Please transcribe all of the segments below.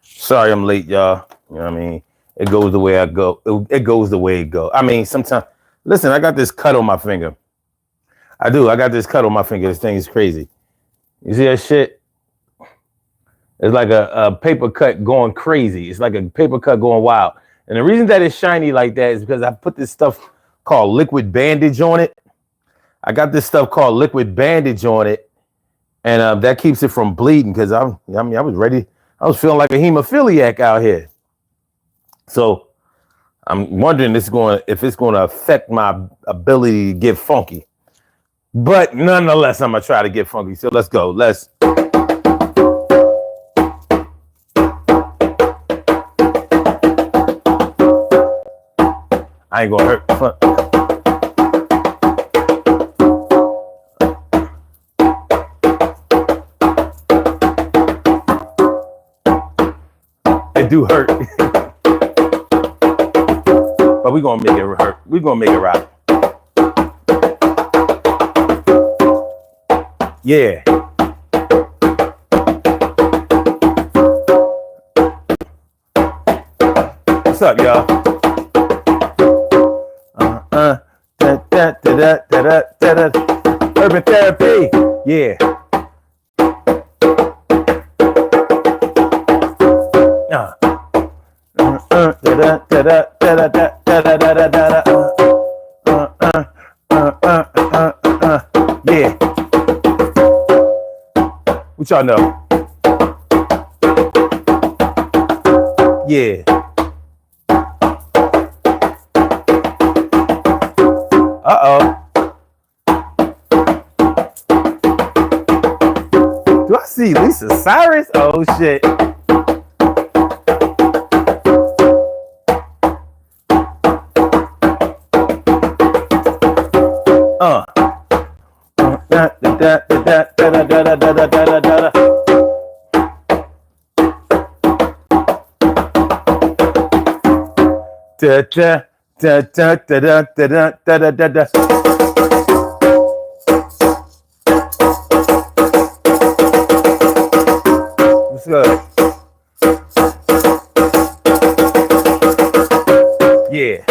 Sorry I'm late, y'all. You know what I mean? It goes the way I go. It goes the way it go. I mean, sometimes, listen, I got this cut on my finger. I do. I got this cut on my finger. This thing is crazy. You see that shit? It's like a paper cut going crazy. It's like a paper cut going wild. And the reason that it's shiny like that is because I put this stuff called liquid bandage on it. I got this stuff called liquid bandage on it. And that keeps it from bleeding because I was ready. I was feeling like a hemophiliac out here. So I'm wondering if it's going to affect my ability to get funky. But nonetheless, I'm going to try to get funky. So let's go. I ain't going to hurt. It do hurt. But we're going to make it hurt. We're going to make it right. Yeah. What's up, y'all? Urban therapy. Yeah. Yeah. What y'all know? Yeah. Uh-oh. Do I see Lisa Cyrus? Oh, shit. What's good? Yeah.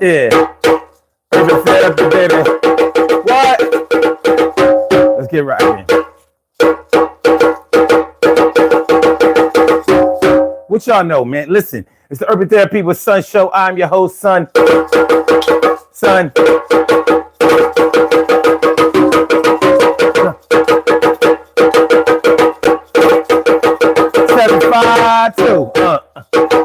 Yeah. Urban therapy, baby. What? Let's get right in. What y'all know, man? Listen, it's the Urban Therapy with Sun Show. I'm your host, Sun. Sun. 752.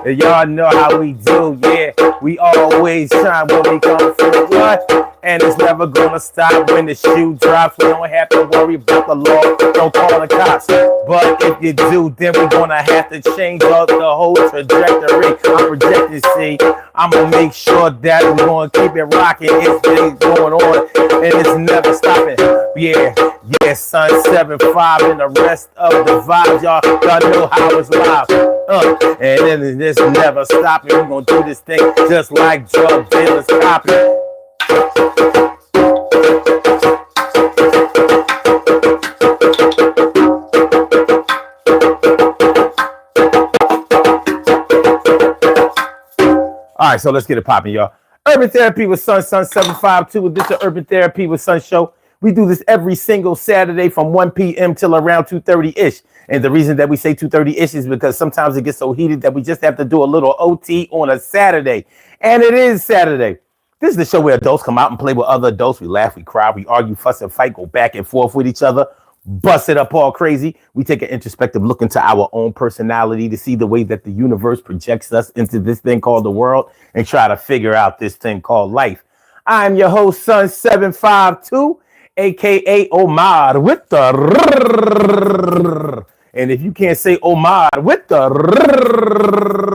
Y'all know how we do, yeah. We always shine when we come through. What? and it's never gonna stop when the shoe drops. We don't have to worry about the law, don't call the cops. But if you do, then we're gonna have to change up the whole trajectory. I'm projecting, see, I'm gonna make sure that we're gonna keep it rocking. It's things going on, and it's never stopping. Yeah, son, 7-5 and the rest of the vibes, y'all know how it's live. And then it's never stopping. We're gonna do this thing just like drug dealers copy. All right, so let's get it popping, y'all. Urban Therapy with Sun 752. This is the Urban Therapy with Sun show. We do this every single Saturday from 1 p.m. till around 2:30-ish. And the reason that we say 2:30-ish is because sometimes it gets so heated that we just have to do a little OT on a Saturday. And it is Saturday. This is the show where adults come out and play with other adults. We laugh, we cry, we argue, fuss, and fight, go back and forth with each other, bust it up all crazy. We take an introspective look into our own personality to see the way that the universe projects us into this thing called the world and try to figure out this thing called life. I'm your host, Sun 752. AKA Omar with the rrrr. And if you can't say Omar with the rrrr,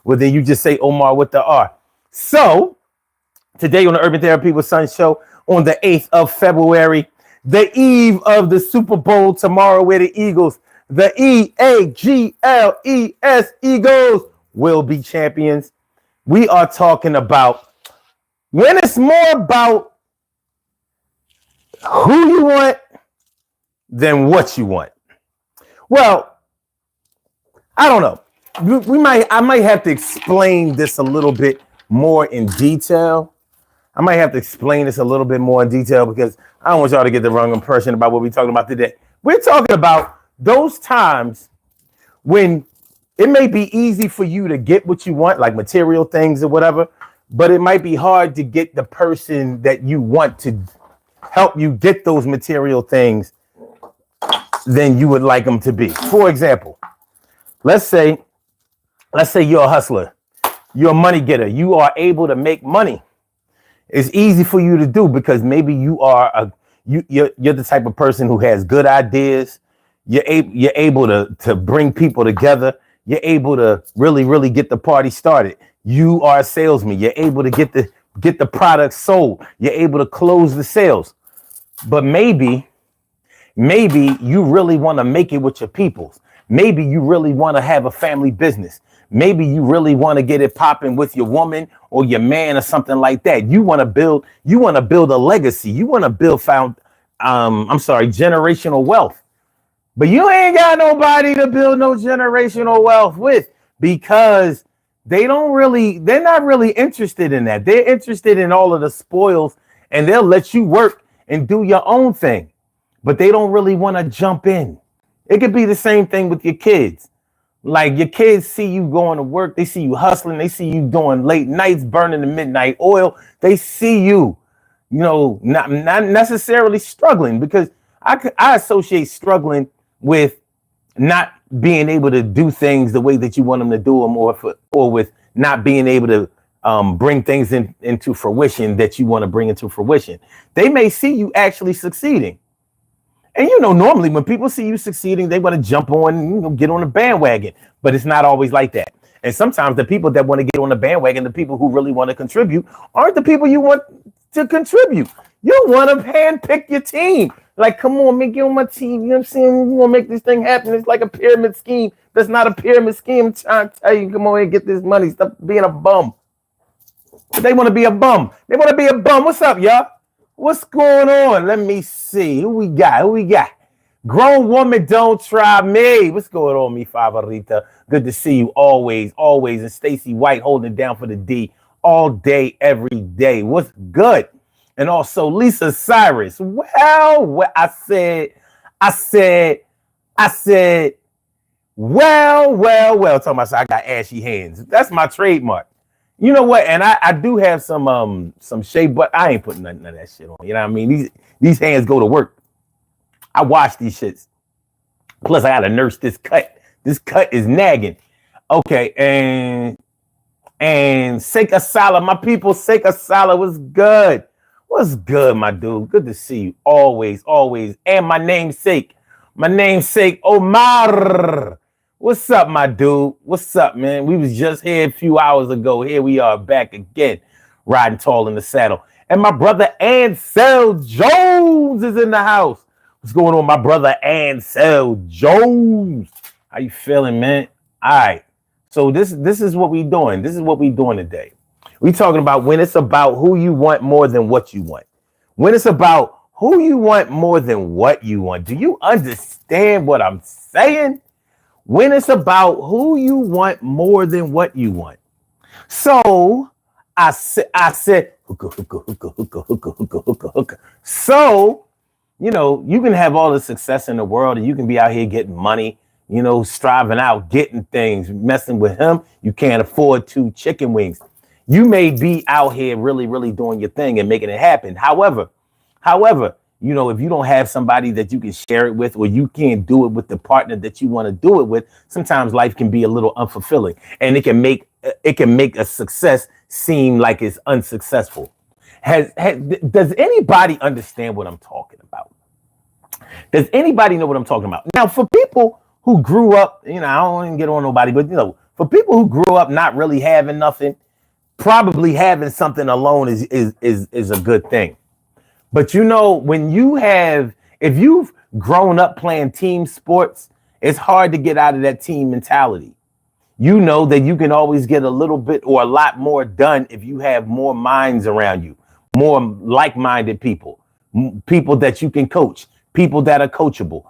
well, then you just say Omar with the R. So today on the Urban Therapy with Sun show on the 8th of February, the eve of the Super Bowl tomorrow, where the Eagles, the EAGLES Eagles, will be champions. We are talking about when it's more about who you want than what you want. Well, I don't know. I might have to explain this a little bit more in detail. I might have to explain this a little bit more in detail because I don't want y'all to get the wrong impression about what we're talking about today. We're talking about those times when it may be easy for you to get what you want, like material things or whatever, but it might be hard to get the person that you want to help you get those material things than you would like them to be. For example, let's say you're a hustler, you're a money getter, you are able to make money. It's easy for you to do because maybe you are you're the type of person who has good ideas. You're able to bring people together. You're able to really get the party started. You are a salesman. You're able to get the product sold. You're able to close the sales. But maybe you really want to make it with your peoples. Maybe you really want to have a family business. Maybe you really want to get it popping with your woman or your man or something like that. You want to build a legacy. You want to build generational wealth. But you ain't got nobody to build no generational wealth with because they're not really interested in that. They're interested in all of the spoils and they'll let you work and do your own thing, but they don't really want to jump in. It could be the same thing with your kids. Like your kids see you going to work, they see you hustling, they see you doing late nights, burning the midnight oil. They see you, not necessarily struggling because I associate struggling with not being able to do things the way that you want them to do them, or with not being able to bring things into fruition that you want to bring into fruition. They may see you actually succeeding. And normally when people see you succeeding, they want to jump on and get on the bandwagon, but it's not always like that. And sometimes the people that want to get on the bandwagon, the people who really want to contribute, aren't the people you want to contribute. You want to handpick your team. Like, come on, man, get on my team. You know what I'm saying? You want to make this thing happen. It's like a pyramid scheme. That's not a pyramid scheme. I'm trying to tell you, come on and get this money. Stop being a bum. But they want to be a bum. They want to be a bum. What's up, y'all? What's going on? Let me see. Who we got? Grown woman, don't try me. What's going on, mi favorita? Good to see you always. And Stacy White holding it down for the D all day, every day. What's good? And also Lisa Cyrus. Well, I said, well. Talking about I got ashy hands. That's my trademark. You know what? And I do have some shea, but I ain't putting none of that shit on. You know what I mean? These hands go to work. I wash these shits. Plus, I gotta nurse this cut. This cut is nagging. Okay, and And Sake Asala, my people, Sake Asala, what's good? What's good, my dude? Good to see you always, always. And my namesake, Omar. What's up, my dude? What's up, man? We was just here a few hours ago. Here we are back again, riding tall in the saddle. And my brother Ansel Jones is in the house. What's going on, my brother Ansel Jones? How you feeling, man? All right. So this is what we doing. This is what we doing today. We talking about when it's about who you want more than what you want. When it's about who you want more than what you want. Do you understand what I'm saying? When it's about who you want more than what you want. So I said, hookah. So, you know, you can have all the success in the world and you can be out here getting money, you know, striving out, getting things, messing with him. You can't afford 2 chicken wings. You may be out here really, really doing your thing and making it happen. However, you know, if you don't have somebody that you can share it with, or you can't do it with the partner that you want to do it with, sometimes life can be a little unfulfilling, and it can make a success seem like it's unsuccessful. Does anybody understand what I'm talking about? Does anybody know what I'm talking about? Now, for people who grew up, you know, I don't want to get on nobody, but you know, for people who grew up not really having nothing, probably having something alone is a good thing. But you know, if you've grown up playing team sports, it's hard to get out of that team mentality. You know that you can always get a little bit or a lot more done if you have more minds around you, more like-minded people, people that you can coach, people that are coachable.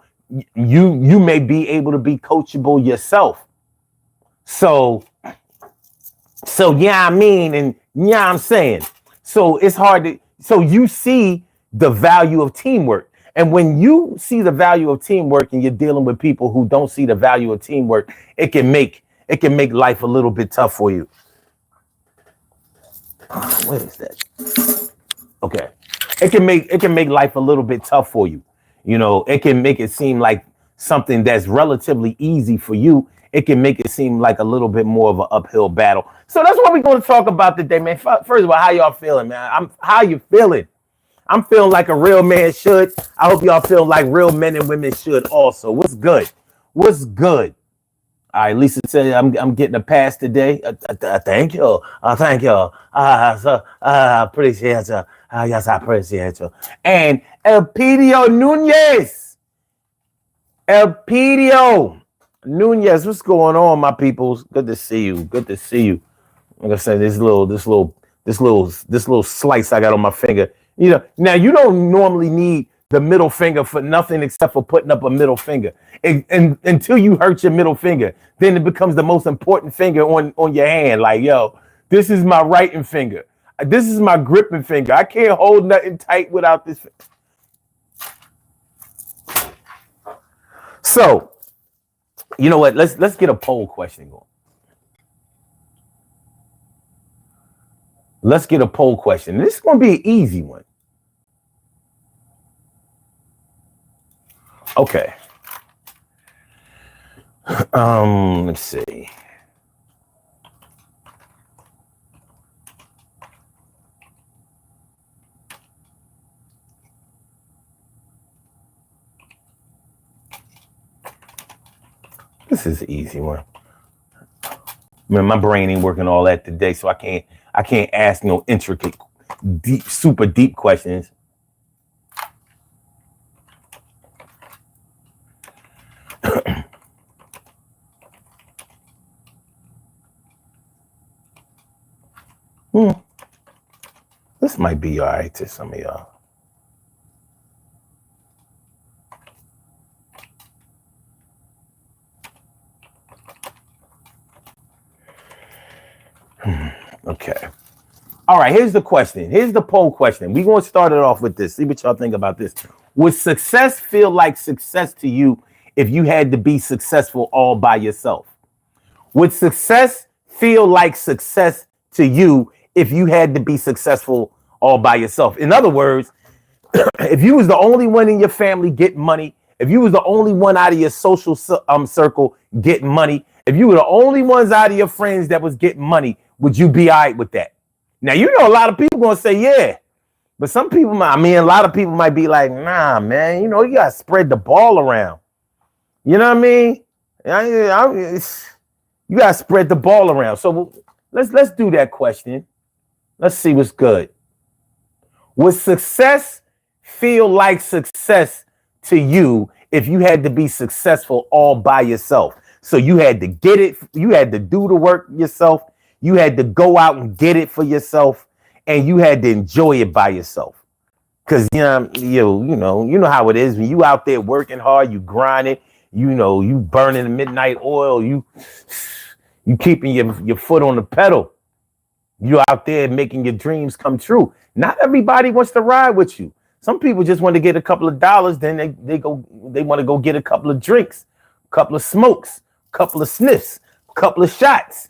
You may be able to be coachable yourself. So yeah, I mean, and yeah, I'm saying. So it's hard to, so you see the value of teamwork. And when you see the value of teamwork and you're dealing with people who don't see the value of teamwork, it can make life a little bit tough for you. What is that? Okay. It can make life a little bit tough for you. You know, it can make it seem like something that's relatively easy for you. It can make it seem like a little bit more of an uphill battle. So that's what we're going to talk about today, man. First of all, how y'all feeling, man? How you feeling? I'm feeling like a real man should. I hope y'all feel like real men and women should also. What's good? What's good? All right, Lisa said I'm getting a pass today. Thank you. Thank you. Appreciate you. Yes, I appreciate you. And Elpidio Nunez, what's going on, my peoples? Good to see you. Good to see you. Like I said, this little slice I got on my finger. You know, now you don't normally need the middle finger for nothing except for putting up a middle finger. And until you hurt your middle finger, then it becomes the most important finger on your hand. Like, yo, this is my writing finger. This is my gripping finger. I can't hold nothing tight without this. So, you know what? Let's get a poll question going. Let's get a poll question. This is going to be an easy one. Okay. Let's see. This is an easy one. Man, my brain ain't working all that today, so I can't ask no intricate, super deep questions. This might be all right to some of y'all. Okay. All right, here's the question. Here's the poll question. We're going to start it off with this. See what y'all think about this. Would success feel like success to you if you had to be successful all by yourself? Would success feel like success to you if you had to be successful all by yourself? In other words, if you was the only one in your family getting money, if you was the only one out of your social circle getting money, if you were the only ones out of your friends that was getting money, Would you be all right with that? Now, you know, a lot of people going to say, yeah. But some people, I mean, a lot of people might be like, nah, man, you know, you got to spread the ball around. You know what I mean? You got to spread the ball around. So let's do that question. Let's see what's good. Would success feel like success to you if you had to be successful all by yourself? So you had to get it. You had to do the work yourself. You had to go out and get it for yourself, and you had to enjoy it by yourself. Cause you know how it is when you out there working hard, you grinding, you know, you burning the midnight oil, you keeping your foot on the pedal. You out there making your dreams come true. Not everybody wants to ride with you. Some people just want to get a couple of dollars, then they want to go get a couple of drinks, a couple of smokes, a couple of sniffs, a couple of shots.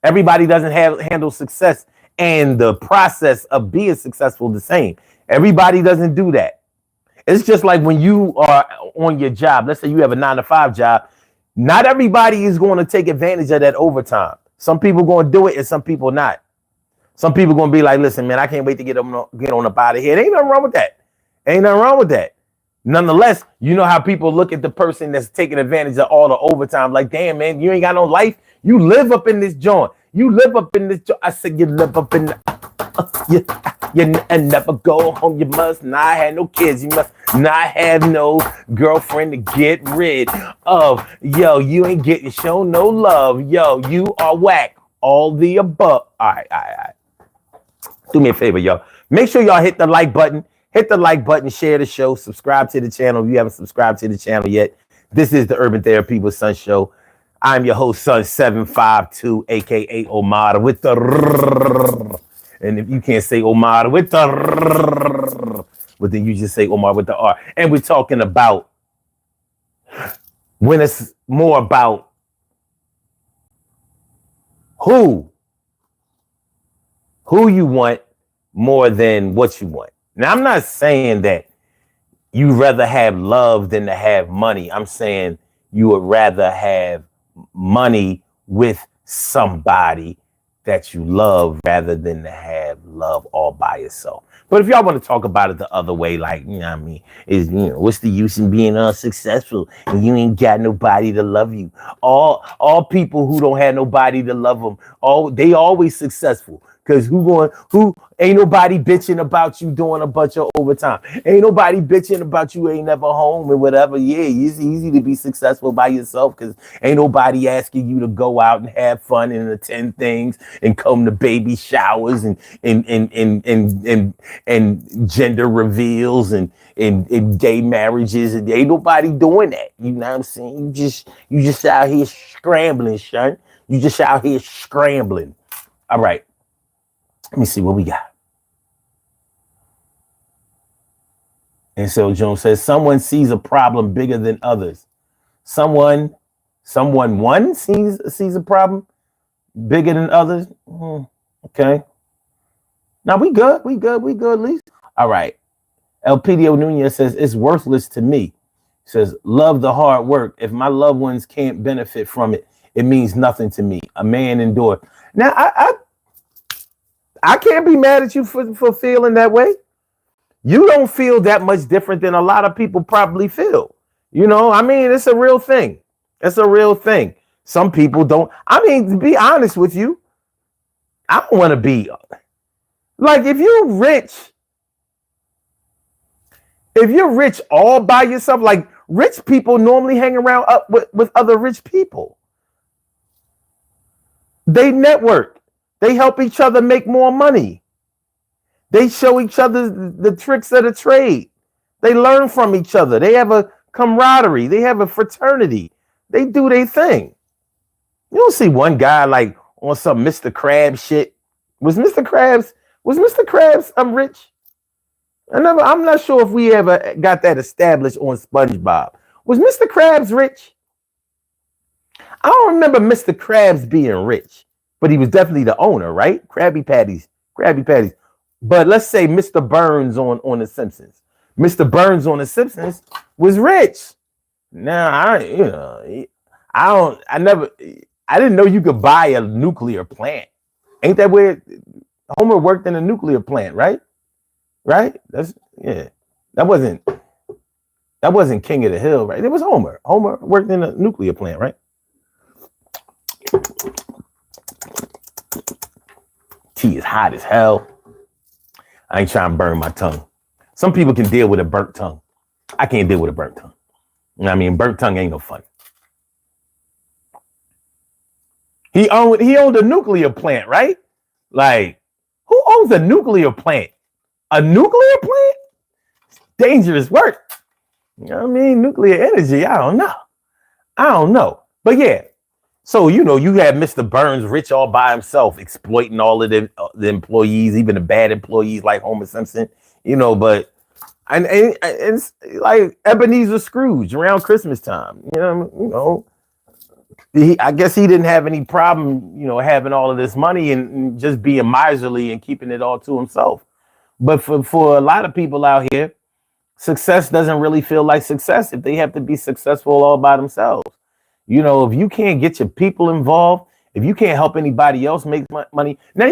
Everybody doesn't handle success and the process of being successful the same. Everybody doesn't do that. It's just like when you are on your job. Let's say you have a 9-to-5 job. Not everybody is going to take advantage of that overtime. Some people going to do it and some people not. Some people going to be like, listen, man, I can't wait to get on up out of here. There ain't nothing wrong with that. Ain't nothing wrong with that. Nonetheless, you know how people look at the person that's taking advantage of all the overtime. Like, damn, man, you ain't got no life. You live up in this joint. You live up in this joint. I said you live up in you never go home. You must not have no kids. You must not have no girlfriend to get rid of. Yo, you ain't getting shown no love. Yo, you are whack. All the above. All right. Do me a favor, y'all. Make sure y'all hit the like button. Hit the like button, share the show, subscribe to the channel if you haven't subscribed to the channel yet. This is the Urban Therapy with Son Show. I'm your host, Son752, aka Omar with the and if you can't say Omar with the but then you just say Omar with the R. And we're talking about when it's more about who you want more than what you want. Now, I'm not saying that you'd rather have love than to have money. I'm saying you would rather have money with somebody that you love rather than to have love all by yourself. But if y'all want to talk about it the other way, like, you know what I mean, is, you know, what's the use in being unsuccessful and you ain't got nobody to love you? All people who don't have nobody to love them, they always successful. Because who ain't nobody bitching about you doing a bunch of overtime. Ain't nobody bitching about you ain't never home and whatever. Yeah, it's easy to be successful by yourself because ain't nobody asking you to go out and have fun and attend things and come to baby showers and gender reveals and gay marriages. And ain't nobody doing that. You know what I'm saying? You just out here scrambling, son. You just out here scrambling. All right. Let me see what we got. And so Jones says, someone sees a problem bigger than others. Someone one sees a problem bigger than others. Okay. Now we good, at least. All right. Elpidio Nunez says, it's worthless to me. He says, love the hard work. If my loved ones can't benefit from it, it means nothing to me. A man endured. Now, I can't be mad at you for feeling that way. You don't feel that much different than a lot of people probably feel. You know, I mean, it's a real thing. It's a real thing. Some people don't. I mean, to be honest with you, I don't want to be like, if you're rich all by yourself, like rich people normally hang around up with other rich people. They network. They help each other make more money. They show each other the tricks of the trade. They learn from each other. They have a camaraderie. They have a fraternity. They do their thing. You don't see one guy like on some Mr. Krabs shit. Was Mr. Krabs rich? I'm not sure if we ever got that established on SpongeBob. Was Mr. Krabs rich? I don't remember Mr. Krabs being rich. But he was definitely the owner, right? Krabby Patties. But let's say Mr. Burns on The Simpsons. Mr. Burns on The Simpsons was rich. Now, I didn't know you could buy a nuclear plant. Ain't that where Homer worked in a nuclear plant, right? Right? That's yeah. That wasn't King of the Hill, right? It was Homer. Homer worked in a nuclear plant, right? Tea is hot as hell. I ain't trying to burn my tongue. Some people can deal with a burnt tongue. I can't deal with a burnt tongue. You know what I mean? Burnt tongue ain't no fun. He owned a nuclear plant, right? Like, who owns a nuclear plant? A nuclear plant? Dangerous work. You know what I mean? Nuclear energy, I don't know. But yeah. So, you have Mr. Burns rich all by himself, exploiting all of the employees, even the bad employees like Homer Simpson, but and it's like Ebenezer Scrooge around Christmas time. I guess he didn't have any problem, having all of this money and just being miserly and keeping it all to himself. But for a lot of people out here, success doesn't really feel like success if they have to be successful all by themselves. If you can't get your people involved, if you can't help anybody else make money. Now,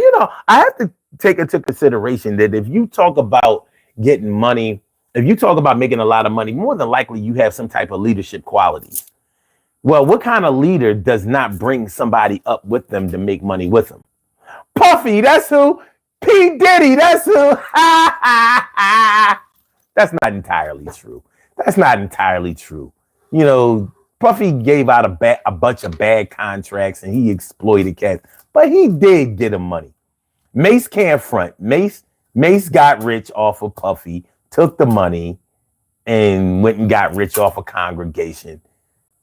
I have to take into consideration that if you talk about getting money, if you talk about making a lot of money, more than likely you have some type of leadership qualities. Well, what kind of leader does not bring somebody up with them to make money with them? Puffy, that's who. P. Diddy, that's who. That's not entirely true. Puffy gave out a bunch of bad contracts and he exploited cats, but he did get him money. Mace can't front. Mace got rich off of Puffy, took the money, and went and got rich off of Congregation.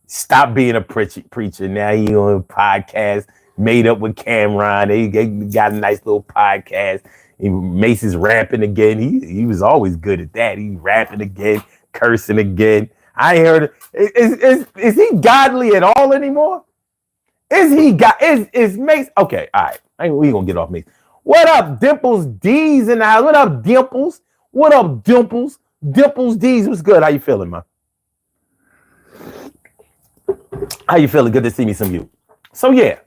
Stopped being a preacher. Now he on a podcast made up with Cameron. They got a nice little podcast. Mace is rapping again. He was always good at that. He rapping again, cursing again. I heard it. Is he godly at all anymore? Is Mace okay? All right, we gonna get off Mace. What up, Dimples D's in the house? What up, Dimples? What up, Dimples? Dimples D's, what's good? How you feeling, man? How you feeling? Good to see me, some of you. So yeah.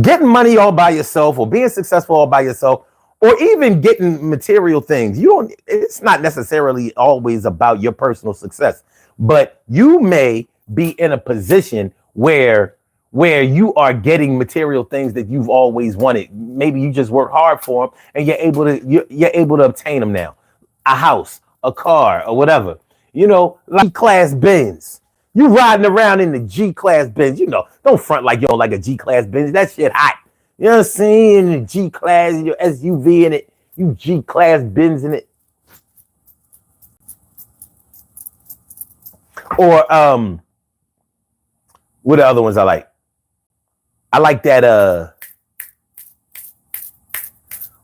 Getting money all by yourself, or being successful all by yourself, or even getting material things. It's not necessarily always about your personal success, but you may be in a position where you are getting material things that you've always wanted. Maybe you just work hard for them and you're able to obtain them now. A house, a car, or whatever. Like G-Class Benz. You riding around in the G-Class Benz, don't front like you don't like a G-Class Benz. That shit hot. You know what I'm saying? The G-Class, your SUV in it, you G-Class Benz in it. Or what are the other ones I like? I like that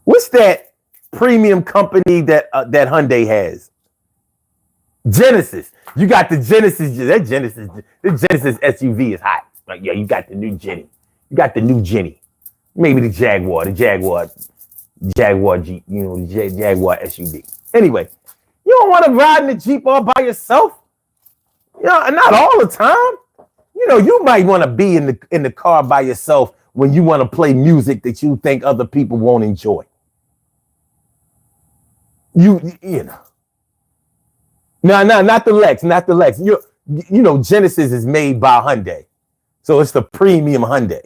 what's that premium company that Hyundai has? Genesis. You got the Genesis. The Genesis SUV is hot. Like, yeah, you got the new Jenny. You got the new Jenny. Maybe the Jaguar Jeep, the Jaguar SUV. Anyway, you don't want to ride in the Jeep all by yourself. Not all the time. You might want to be in the car by yourself when you want to play music that you think other people won't enjoy. No, not the Lex. Genesis is made by Hyundai. So it's the premium Hyundai.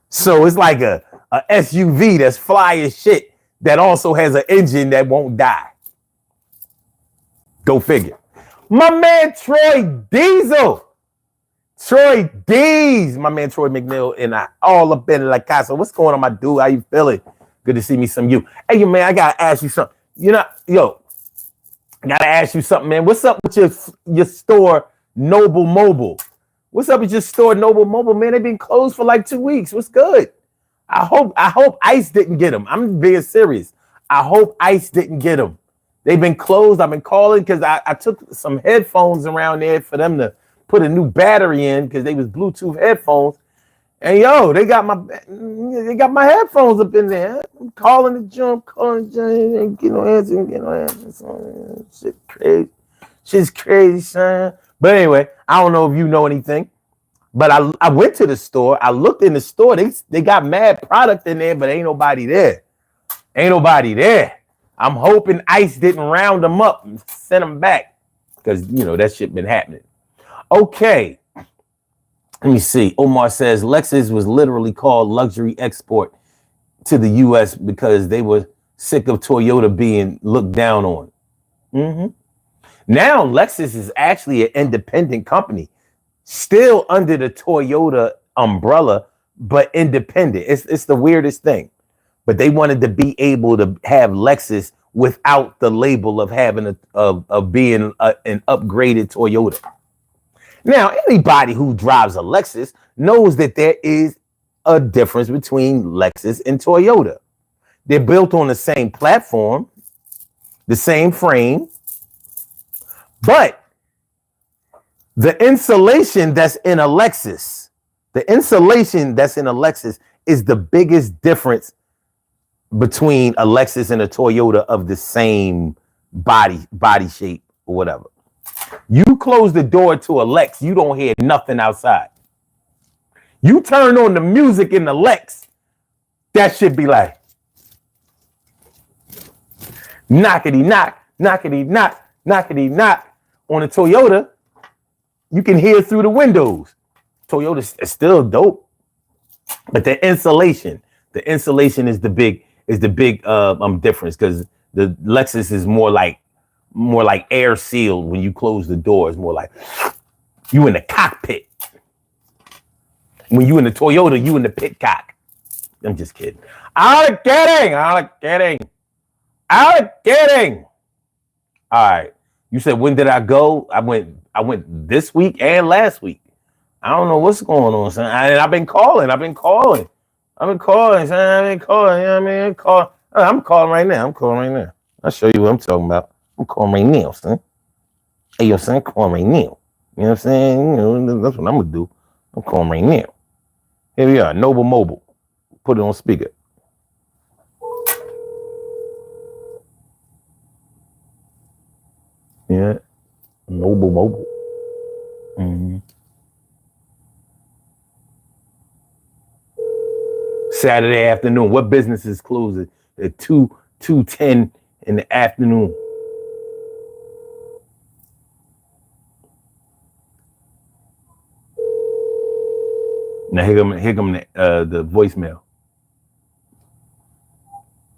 So it's like a SUV that's fly as shit that also has an engine that won't die. Go figure. My man Troy Diesel. Troy D's. My man Troy McNeil and I all up in La Casa. What's going on, my dude? How you feeling? Good to see me, some of you. Hey, man, I gotta ask you something. I gotta ask you something, man. What's up with your store, Noble Mobile? What's up with your store, Noble Mobile, man? They've been closed for like 2 weeks. What's good? I hope ICE didn't get them. I'm being serious. I hope ICE didn't get them. They've been closed. I've been calling because I took some headphones around there for them to put a new battery in because they was Bluetooth headphones. And they got my headphones up in there. I'm calling the jump, and get no answer. Shit crazy. Shit's crazy, son. But anyway, I don't know if you know anything. But I went to the store. I looked in the store. They got mad product in there, but ain't nobody there. Ain't nobody there. I'm hoping ICE didn't round them up and send them back because, that shit been happening. Okay. Let me see. Omar says Lexus was literally called luxury export to the U.S. because they were sick of Toyota being looked down on. Mm-hmm. Now Lexus is actually an independent company, still under the Toyota umbrella, but independent. It's the weirdest thing. But they wanted to be able to have Lexus without the label of having of being an upgraded Toyota. Now, anybody who drives a Lexus knows that there is a difference between Lexus and Toyota. They're built on the same platform, the same frame, but the insulation that's in a Lexus, is the biggest difference between a Lexus and a Toyota of the same body shape or whatever. You close the door to a Lex, you don't hear nothing outside. You turn on the music in the Lex, that should be like knockety knock, knockety knock, knockety knock. On a Toyota, you can hear through the windows. Toyota is still dope, but the insulation is the big difference, because the Lexus is more like air sealed. When you close the door, it's more like you in the cockpit. When you in the Toyota, you in the pit cock. I'm just kidding. I'm kidding. All right. You said, when did I go? I went this week and last week. I don't know what's going on, son. I've been calling. Son. I'm calling. I'm calling right now. I'll show you what I'm talking about. I'm calling right now, son. Hey, yo, son, call right now. You know what I'm saying? That's what I'm going to do. I'm calling right now. Here we are, Noble Mobile. Put it on speaker. Yeah, Noble Mobile. Mm-hmm. Saturday afternoon. What business is closing at 2:10 in the afternoon? Now here come the voicemail.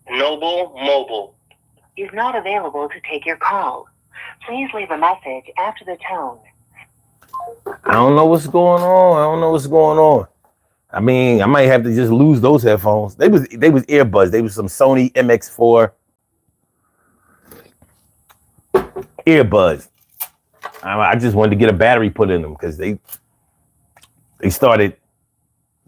Noble Mobile is not available to take your call. Please leave a message after the tone. I don't know what's going on. I mean, I might have to just lose those headphones. They was earbuds. They was some Sony MX4 earbuds. I just wanted to get a battery put in them because they started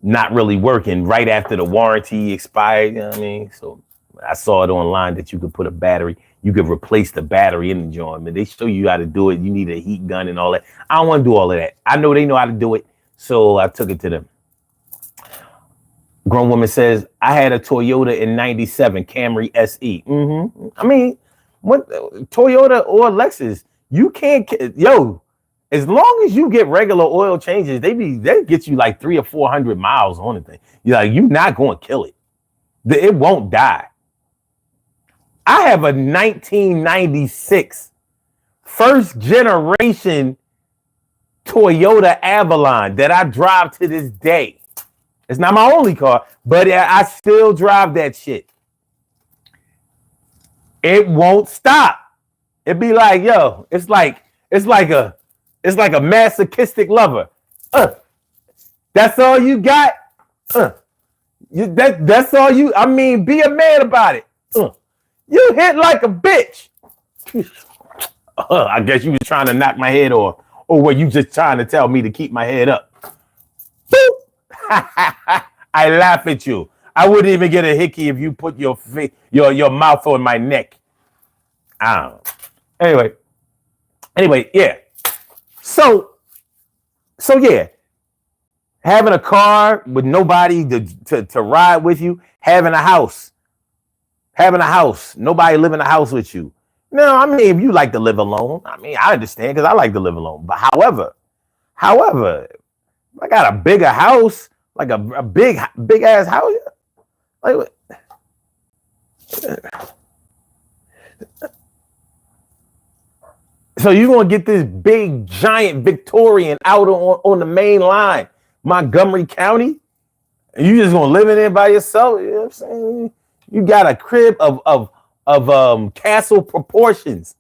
not really working right after the warranty expired. You know what I mean? So I saw it online that you could put a battery. You could replace the battery in the joint. But they show you how to do it. You need a heat gun and all that. I don't want to do all of that. I know they know how to do it, so I took it to them. Grown woman says, I had a Toyota in 97 Camry SE. Mm-hmm. I mean, what Toyota or Lexus, you can't, as long as you get regular oil changes, they get you like 300 or 400 miles on the thing. You're not going to kill it. It won't die. I have a 1996 first generation Toyota Avalon that I drive to this day. It's not my only car, but I still drive that shit. It won't stop. It'd be like, it's like a masochistic lover. That's all you got? That's all you, I mean, be a man about it. You hit like a bitch. I guess you was trying to knock my head off. Or were you just trying to tell me to keep my head up? Boop. I laugh at you. I wouldn't even get a hickey if you put your mouth on my neck. I don't know. Anyway, yeah. So yeah. Having a car with nobody to ride with you, having a house, nobody live in a house with you. No, I mean, if you like to live alone, I mean, I understand because I like to live alone. But however, I got a bigger house, like a big ass house. Like, so you're gonna get this big giant Victorian out on the main line, Montgomery County, and you just gonna live in there by yourself? You know what I'm saying? You got a crib of castle proportions,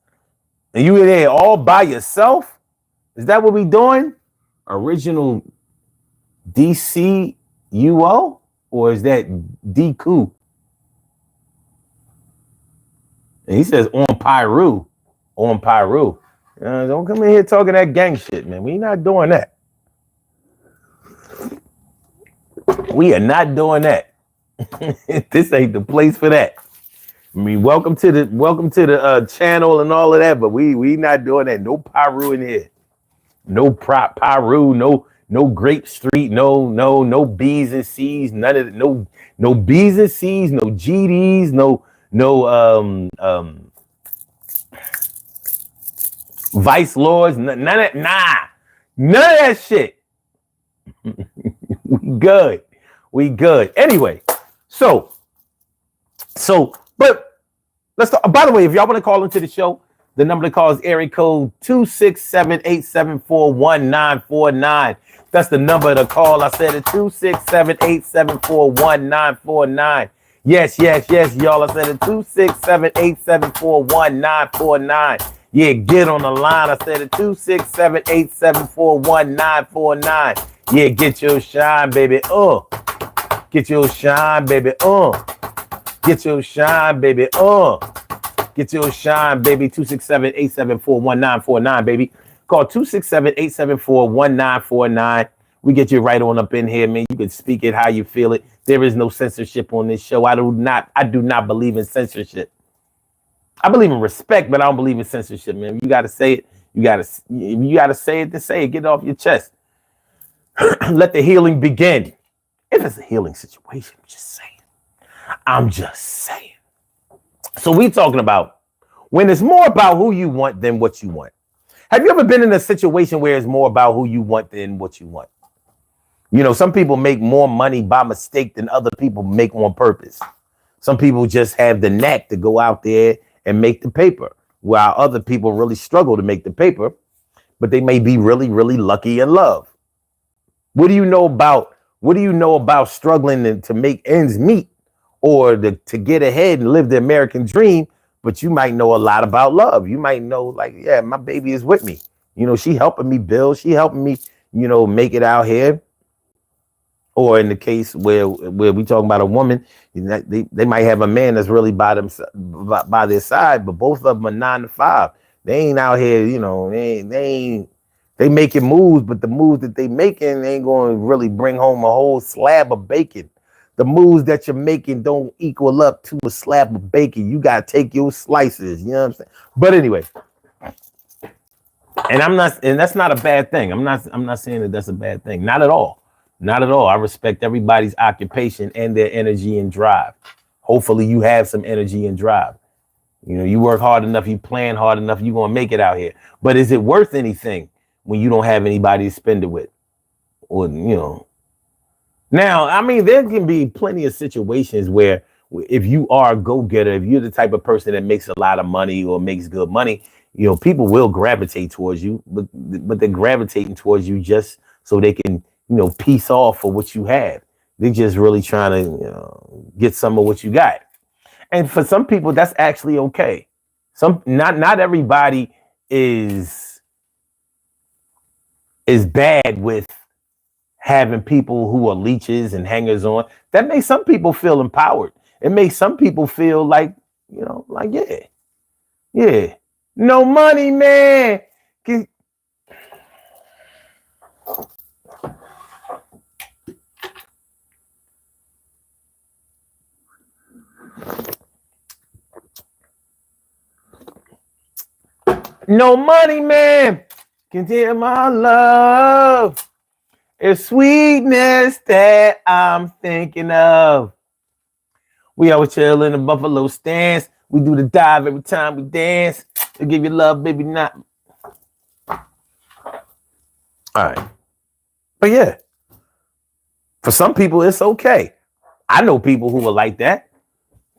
and you in there all by yourself? Is that what we doing? Original DCUO, or is that DQ? And he says on Pyru. On Pyru. Don't come in here talking that gang shit, man. We not doing that. We are not doing that. This ain't the place for that. I mean, welcome to the channel and all of that, but we not doing that. No Pyru in here. No Pyru, no Grape Street, no B's and C's, none of it, no B's and C's, no GDs, no Vice Lords, none of that shit. We good. Anyway, so, but let's talk. By the way, if y'all want to call into the show, the number to call is area code 267-874-1949. That's the number to call. I said it, 267-874-1949. Yes, y'all. I said it, 267-874-1949. Yeah, get on the line. I said it, 267-874-1949. Yeah, get your shine, baby. Get your shine, baby. Get your shine, baby. Get your shine, baby. 267-874-1949, baby. Call 267-874-1949. We get you right on up in here, man. You can speak it how you feel it. There is no censorship on this show. I do not believe in censorship. I believe in respect, but I don't believe in censorship, man. You got to say it. You got to say it to say it. Get it off your chest. Let the healing begin. If it's a healing situation, I'm just saying. So we talking about when it's more about who you want than what you want. Have you ever been in a situation where it's more about who you want than what you want? You know, some people make more money by mistake than other people make on purpose. Some people just have the knack to go out there and make the paper, while other people really struggle to make the paper, but they may be really, really lucky in love. What do you know about struggling to make ends meet, or to get ahead and live the American dream? But you might know a lot about love. You might know, like, yeah, my baby is with me. You know, she helping me build. She helping me, make it out here. Or in the case where we talking about a woman, they might have a man that's really by their side, but both of them are 9 to 5. They ain't out here, they making moves, but the moves that they making ain't going to really bring home a whole slab of bacon. The moves that you're making don't equal up to a slab of bacon. You got to take your slices. You know what I'm saying? But anyway, and that's not a bad thing. I'm not saying that that's a bad thing. Not at all. Not at all. I respect everybody's occupation and their energy and drive. Hopefully you have some energy and drive. You work hard enough, you plan hard enough, you're going to make it out here. But is it worth anything when you don't have anybody to spend it with? Or, Now, I mean, there can be plenty of situations where if you are a go-getter, if you're the type of person that makes a lot of money or makes good money, people will gravitate towards you, but they're gravitating towards you just so they can, piece off for what you have. They're just really trying to, get some of what you got. And for some people, that's actually okay. Not everybody is bad with having people who are leeches and hangers on. That makes some people feel empowered. It makes some people feel like, yeah, no money, man. No money, man. Can tell my love. It's sweetness that I'm thinking of. We always chill in the buffalo stance. We do the dive every time we dance. To give you love, baby, not. All right. But yeah, For some people, it's okay. I know people who are like that.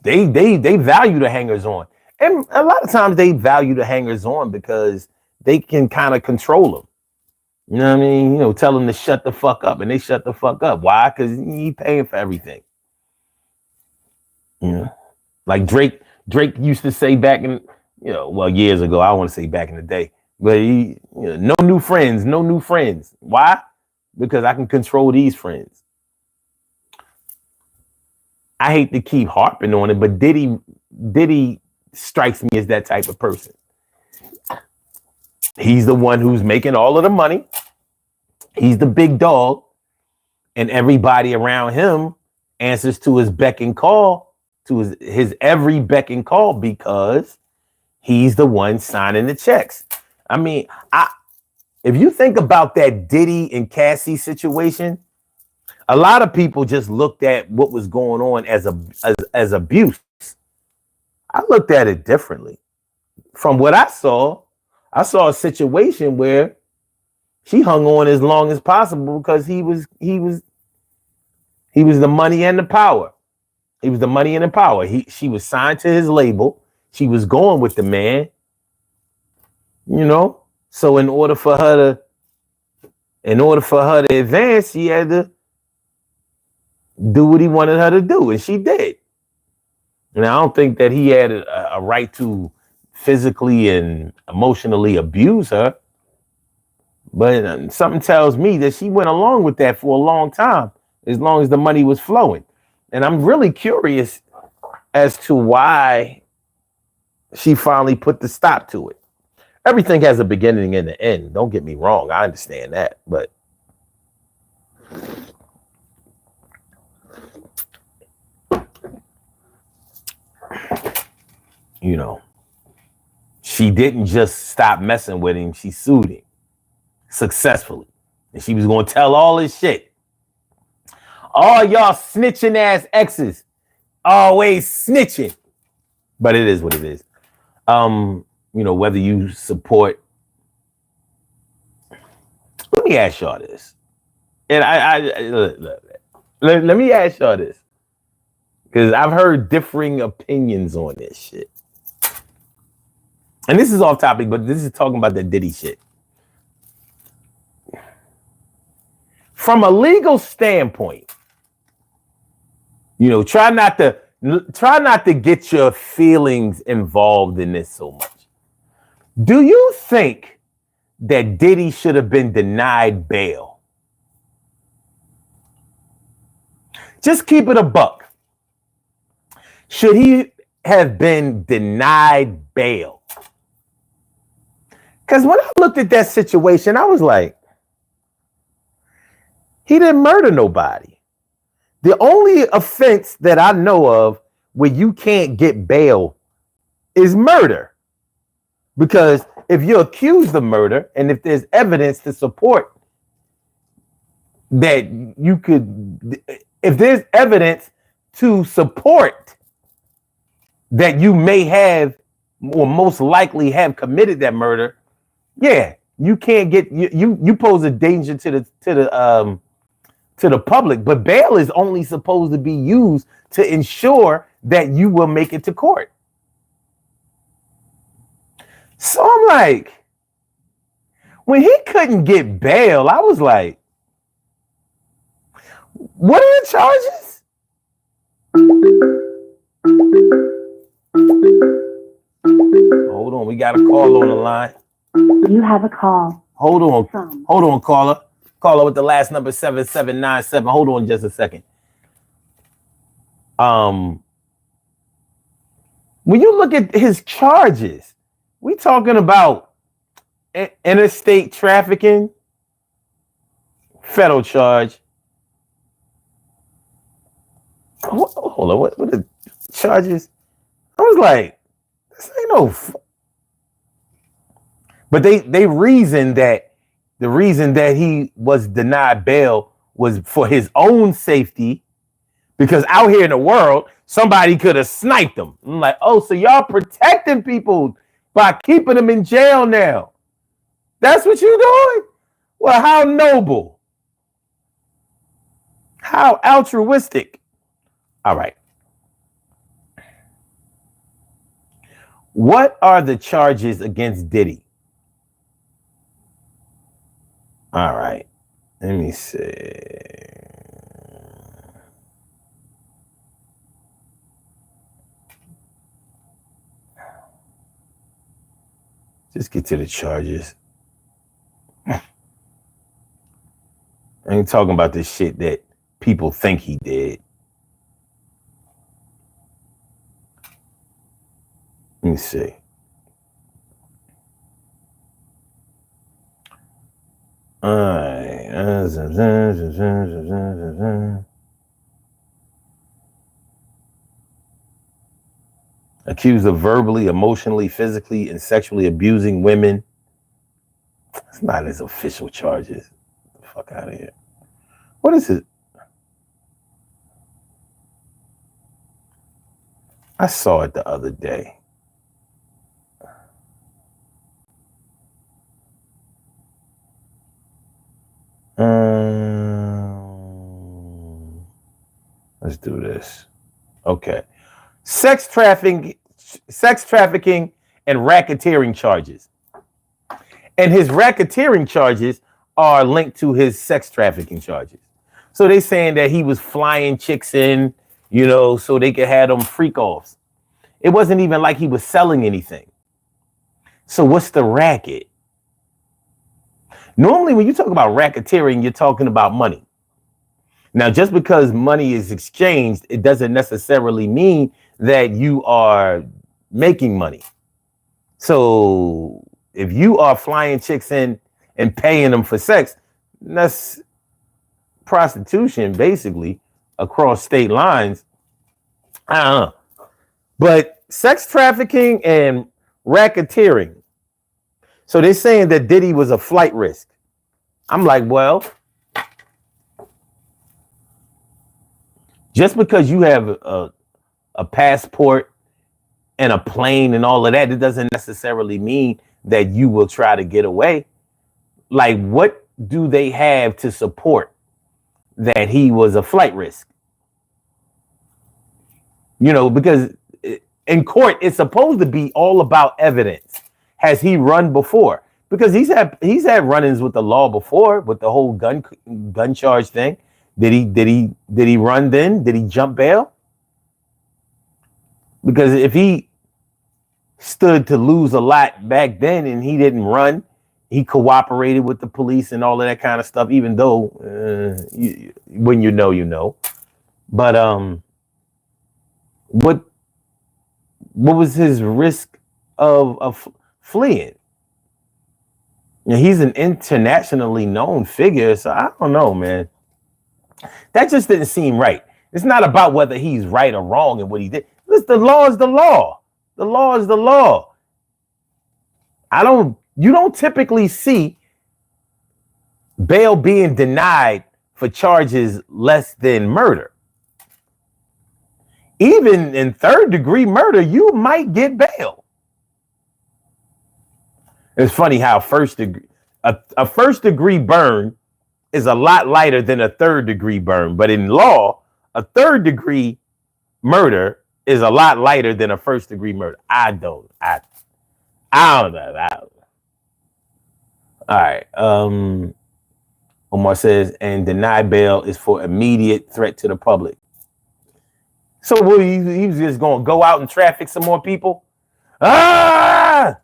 They value the hangers on, and a lot of times they value the hangers on because they can kind of control them. You know what I mean? Tell them to shut the fuck up, and they shut the fuck up. Why? Because he paying for everything. Like Drake used to say back in, years ago. I don't want to say back in the day, but no new friends, no new friends. Why? Because I can control these friends. I hate to keep harping on it, but Diddy strikes me as that type of person. He's the one who's making all of the money. He's the big dog, and everybody around him answers to his beck and call, to his every beck and call, because he's the one signing the checks. I mean, if you think about that Diddy and Cassie situation, a lot of people just looked at what was going on as abuse. I looked at it differently. From what I saw a situation where she hung on as long as possible because he was the money and the power. He was the money and the power. She was signed to his label. She was going with the man. So in order for her to advance, she had to do what he wanted her to do, and she did. And I don't think that he had a right to physically and emotionally abuse her, but something tells me that she went along with that for a long time, as long as the money was flowing. And I'm really curious as to why she finally put the stop to it. Everything has a beginning and an end. Don't get me wrong. I understand that, but she didn't just stop messing with him. She sued him successfully. And she was going to tell all his shit. All y'all snitching ass exes, always snitching. But it is what it is. Whether you support. Let me ask y'all this. And let me ask y'all this. Because I've heard differing opinions on this shit. And this is off topic, but this is talking about the Diddy shit. From a legal standpoint, try not to get your feelings involved in this so much. Do you think that Diddy should have been denied bail? Just keep it a buck. Should he have been denied bail? Because when I looked at that situation, I was like, he didn't murder nobody. The only offense that I know of where you can't get bail is murder. Because if you're accused of murder and if there's evidence to support that if there's evidence to support that you may have or most likely have committed that murder, yeah, you can't get you pose a danger to the public. But bail is only supposed to be used to ensure that you will make it to court. So I'm like, when he couldn't get bail, I was like, what are the charges? Hold on, we got a call on the line. You have a call. Hold on, caller. Caller with the last number 7797. Hold on just a second. When you look at his charges, we talking about interstate trafficking, federal charge. Hold on, what are the charges? I was like, this ain't no. But they reasoned that the reason that he was denied bail was for his own safety, because out here in the world, somebody could have sniped him. I'm like, oh, so y'all protecting people by keeping them in jail now? That's what you're doing? Well, how noble. How altruistic. All right. What are the charges against Diddy? All right. Let me see. Just get to the charges. I ain't talking about this shit that people think he did. Let me see. All right. Accused of verbally, emotionally, physically, and sexually abusing women. It's not his official charges. Get the fuck out of here. What is it? I saw it the other day. Let's do this. Okay. Sex trafficking and racketeering charges. And his racketeering charges are linked to his sex trafficking charges. So they saying that he was flying chicks in, so they could have them freak offs. It wasn't even like he was selling anything. So what's the racket? Normally, when you talk about racketeering, you're talking about money. Now, just because money is exchanged, it doesn't necessarily mean that you are making money. So if you are flying chicks in and paying them for sex, that's prostitution, basically, across state lines. I don't know. But sex trafficking and racketeering. So they're saying that Diddy was a flight risk. I'm like, well, just because you have a passport and a plane and all of that, it doesn't necessarily mean that you will try to get away. Like, what do they have to support that he was a flight risk? Because in court, it's supposed to be all about evidence. Has he run before? Because he's had run-ins with the law before, with the whole gun charge thing. Did he run then? Did he jump bail? Because if he stood to lose a lot back then and he didn't run, he cooperated with the police and all of that kind of stuff, even though when you know. But what was his risk of fleeing? He's an internationally known figure, so I don't know, man. That just didn't seem right. It's not about whether he's right or wrong in what he did. The law is the law. The law is the law. You don't typically see bail being denied for charges less than murder. Even in third-degree murder, you might get bail. It's funny how a first-degree burn is a lot lighter than a third-degree burn. But in law, a third-degree murder is a lot lighter than a first-degree murder. I don't know. All right. Omar says, and deny bail is for immediate threat to the public. So he's just going to go out and traffic some more people? Come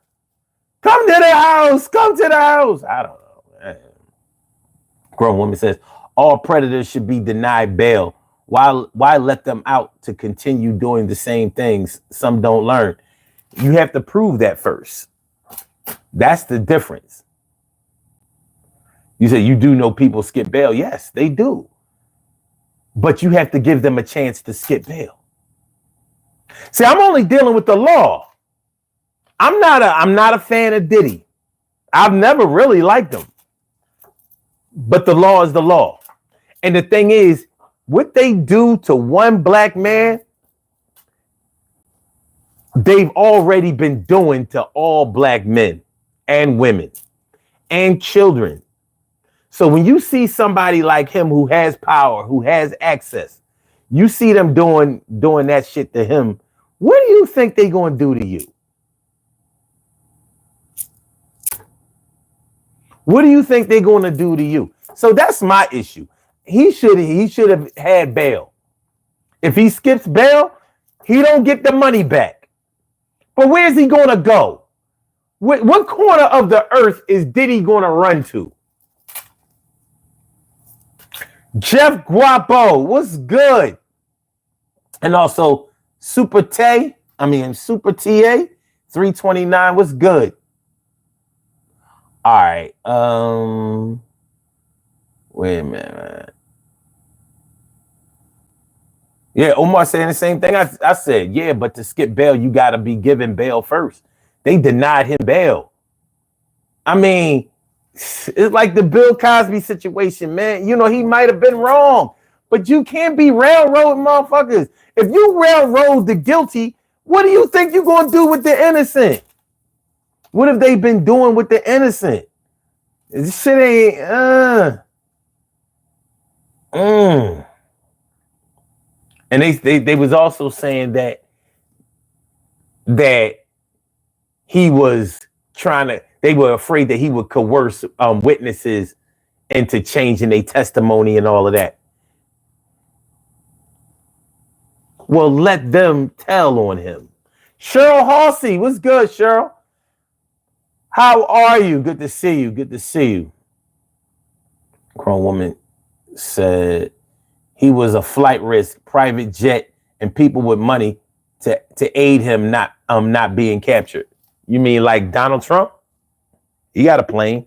to the house. Come to the house. I don't know, man. Grown woman says, all predators should be denied bail. Why let them out to continue doing the same things? Some don't learn. You have to prove that first. That's the difference. You say you do know people skip bail. Yes, they do. But you have to give them a chance to skip bail. See, I'm only dealing with the law. I'm not a fan of Diddy. I've never really liked him. But the law is the law. And the thing is, what they do to one black man, they've already been doing to all black men and women and children. So when you see somebody like him who has power, who has access, you see them doing that shit to him, what do you think they gonna do to you? What do you think they're gonna do to you? So that's my issue. He should have had bail. If he skips bail, he don't get the money back. But where's he gonna go? What corner of the earth is Diddy gonna run to? Jeff Guapo, what's good? And also Super TA 329, what's good? All right. Wait a minute. Yeah, Omar saying the same thing I said. Yeah, but to skip bail, you got to be given bail first. They denied him bail. I mean, it's like the Bill Cosby situation, man. You know, he might have been wrong, but you can't be railroading motherfuckers. If you railroad the guilty, what do you think you're going to do with the innocent? What have they been doing with the innocent? This shit ain't, And they was also saying that he was they were afraid that he would coerce witnesses into changing their testimony and all of that. Well, let them tell on him. Cheryl Halsey, what's good, Cheryl? How are you? Good to see you. Good to see you. Grown woman said he was a flight risk, private jet, and people with money to aid him not being captured. You mean like Donald Trump? He got a plane.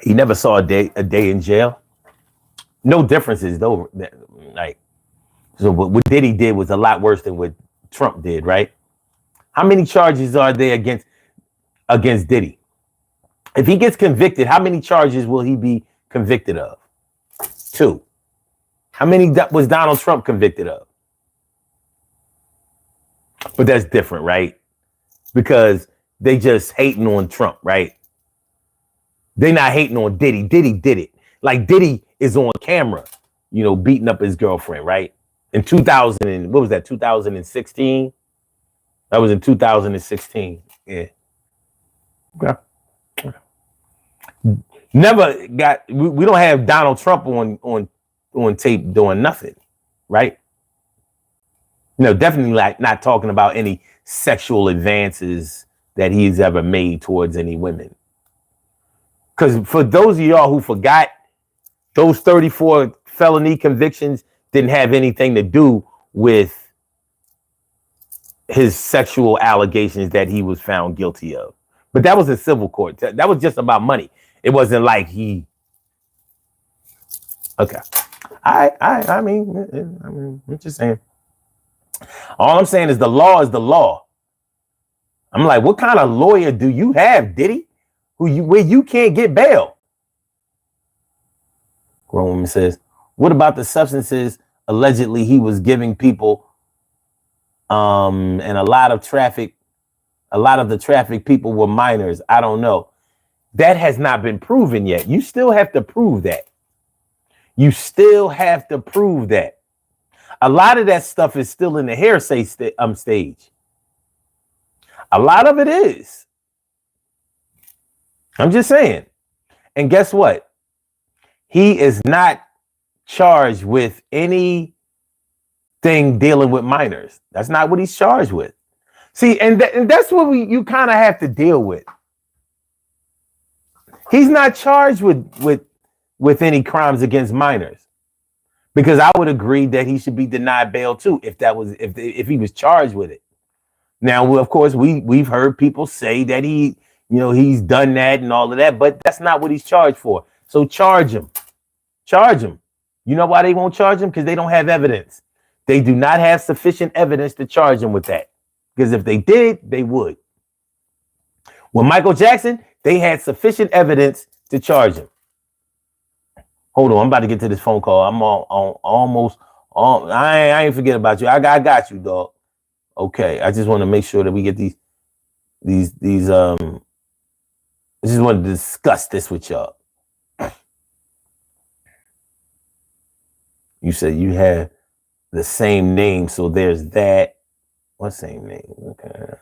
He never saw a day in jail. No differences though. Like, so what Diddy did was a lot worse than what Trump did, right? How many charges are there against Diddy? If he gets convicted, how many charges will he be convicted of? 2. How many was Donald Trump convicted of? But that's different, right? Because they just hating on Trump, right? They not hating on Diddy. Diddy did it. Like Diddy is on camera, you know, beating up his girlfriend, right? In 2016? That was in 2016. Yeah. Okay. Never got. We don't have Donald Trump on tape doing nothing, right? No, definitely like not talking about any sexual advances that he's ever made towards any women. Because for those of y'all who forgot, those 34 felony convictions didn't have anything to do with his sexual allegations that he was found guilty of. But that was in civil court. That was just about money. It wasn't like he. Okay. I mean, I'm just saying. All I'm saying is the law is the law. I'm like, what kind of lawyer do you have, Diddy? Where you can't get bail? Grown woman says, what about the substances allegedly he was giving people? And a lot of the traffic people were minors. I don't know. That has not been proven yet. You still have to prove that. You still have to prove that. A lot of that stuff is still in the hearsay stage. A lot of it is. I'm just saying. And guess what? He is not charged with anything dealing with minors. That's not what he's charged with. See, and that's what you kind of have to deal with. He's not charged with any crimes against minors, because I would agree that he should be denied bail too if he was charged with it. Now, of course, we've heard people say that he's done that and all of that, but that's not what he's charged for. So charge him. You know why they won't charge him? Because they don't have evidence. They do not have sufficient evidence to charge him with that. Because if they did, they would. With Michael Jackson, they had sufficient evidence to charge him. Hold on, I'm about to get to this phone call. I'm almost. I ain't forget about you. I got you, dog. Okay, I just want to make sure that we get these. I just wanted to discuss this with y'all. You said you have the same name, so there's that. What same name? Okay.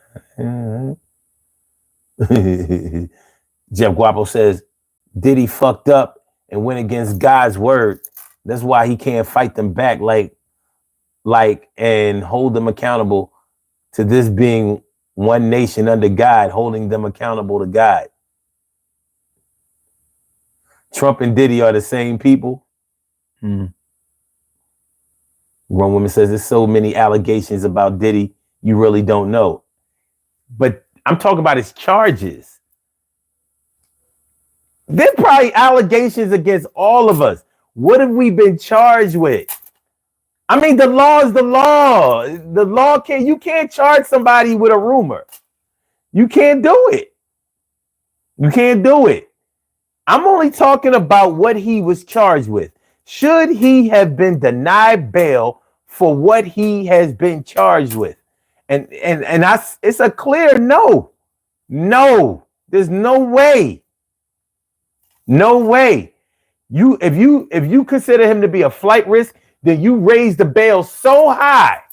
Jeff Guapo says Diddy fucked up and went against God's word. That's why he can't fight them back and hold them accountable to this being one nation under God, holding them accountable to God. Trump and Diddy are the same people. Grown woman says there's so many allegations about Diddy, you really don't know. But I'm talking about his charges. There's probably allegations against all of us. What have we been charged with? I mean, the law is the law. The law you can't charge somebody with a rumor. You can't do it. You can't do it. I'm only talking about what he was charged with. Should he have been denied bail for what he has been charged with? And it's a clear no. No, there's no way. No way. If you consider him to be a flight risk, then you raise the bail so high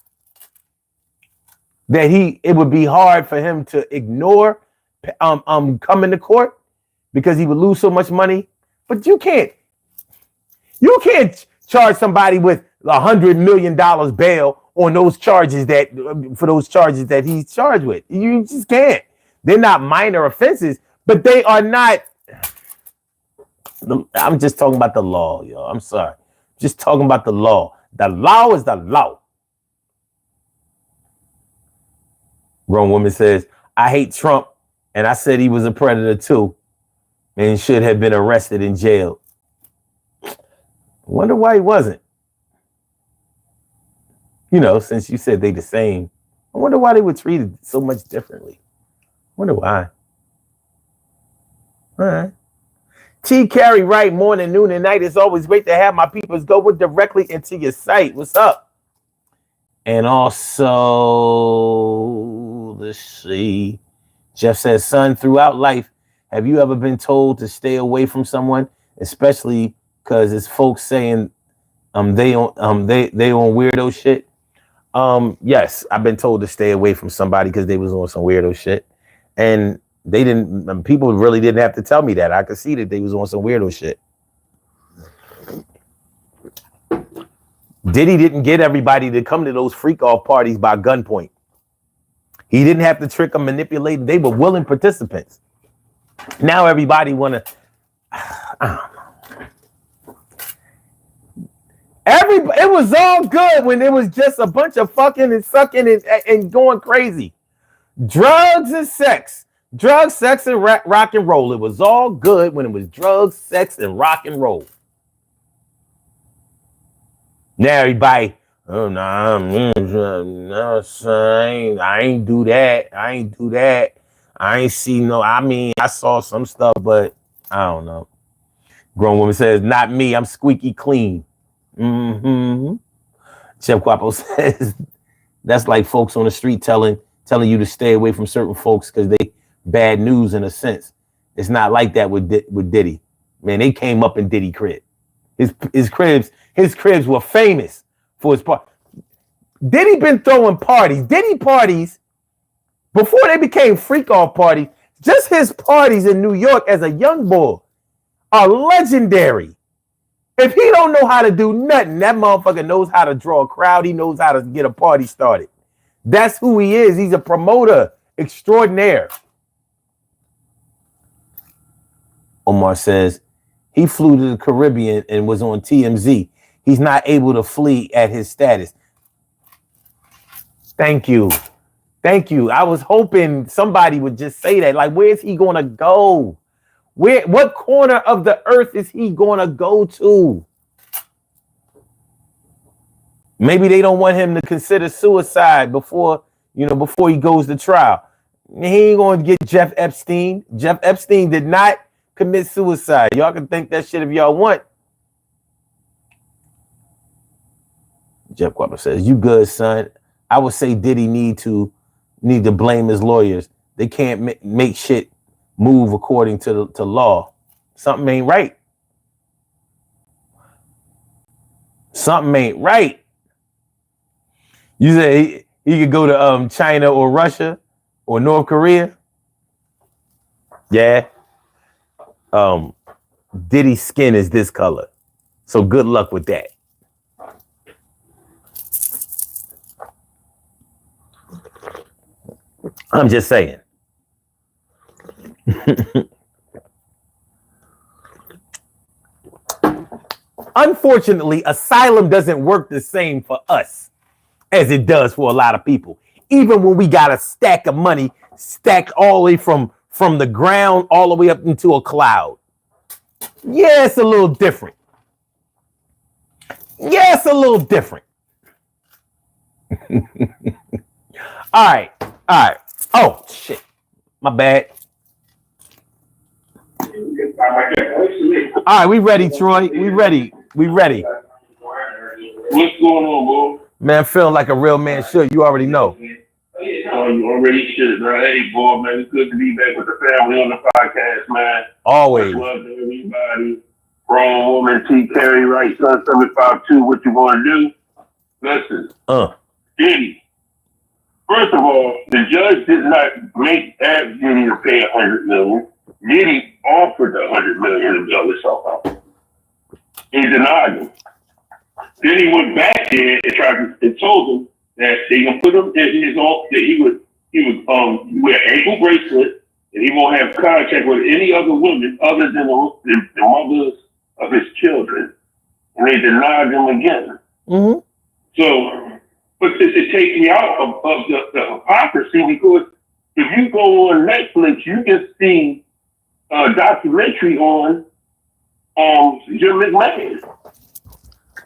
that it would be hard for him to ignore coming to court because he would lose so much money. But you can't charge somebody with $100 million bail on those charges that he's charged with. You just can't. They're not minor offenses, but they are not. I'm just talking about the law, yo. I'm sorry. Just talking about the law. The law is the law. Grown woman says, I hate Trump, and I said he was a predator too, and should have been arrested and jailed. Wonder why he wasn't. You know, since you said they the same, I wonder why they were treated so much differently. Wonder why. All right. T. Carey, right, morning, noon, and night. It's always great to have my peoples go directly into your site. What's up? And also, let's see. Jeff says, son, throughout life, have you ever been told to stay away from someone, especially because it's folks saying they on weirdo shit? Yes, I've been told to stay away from somebody because they was on some weirdo shit, and people really didn't have to tell me that. I could see that they was on some weirdo shit. Diddy didn't get everybody to come to those freak off parties by gunpoint. He didn't have to trick them, manipulate them. They were willing participants. Now everybody wanna, I don't know. It was all good when it was just a bunch of fucking and sucking and going crazy. Drugs and sex. Drugs, sex, and rock and roll. It was all good when it was drugs, sex, and rock and roll. Now everybody, oh no, I ain't do that. I ain't do that. I ain't see no. I mean, I saw some stuff, but I don't know. Grown woman says, "Not me. I'm squeaky clean." Chef Guapo says, "That's like folks on the street telling you to stay away from certain folks because they bad news in a sense. It's not like that with Diddy. Man, they came up in Diddy crib. His cribs were famous for his part. Diddy been throwing parties. Diddy parties before they became freak off parties. Just his parties in New York as a young boy are legendary. If he don't know how to do nothing, that motherfucker knows how to draw a crowd. He knows how to get a party started. That's who he is. He's a promoter extraordinaire." Omar says, he flew to the Caribbean and was on TMZ. He's not able to flee at his status. Thank you. Thank you. I was hoping somebody would just say that. Like, where is he going to go? What corner of the earth is he going to go to? Maybe they don't want him to consider suicide before he goes to trial. He ain't going to get Jeff Epstein. Jeff Epstein did not commit suicide. Y'all can think that shit if y'all want. Jeff Guapo says, "You good, son? I would say Diddy need to blame his lawyers. they can't make shit move according to law. Something ain't right. Something ain't right. You say he could go to China or Russia or North Korea. Yeah. Diddy's skin is this color. So good luck with that. I'm just saying. Unfortunately, asylum doesn't work the same for us as it does for a lot of people. Even when we got a stack of money stacked all the way from the ground all the way up into a cloud. Yeah, it's a little different. Yeah, it's a little different. All right. Oh, shit. My bad. All right, we ready, Troy. We ready. What's going on, boy? Man, feeling like a real man should. You already know. Oh, you already should, man. Hey, boy, man, it's good to be back with the family on the podcast, man. Always. Much love to everybody. Grown woman, T. Carey, right, son, 752, what you want to do? Listen, Diddy. First of all, the judge did not ask Diddy to pay $100 million. Diddy offered $100 million to bail himself out. He denied him. Then he went back there and told him that they can put him in his own, that he would wear ankle bracelet and he won't have contact with any other women other than the mothers of his children. And they denied him again. Mm-hmm. So, but it takes me out of the hypocrisy, because if you go on Netflix, you can see a documentary on Jim McMahon.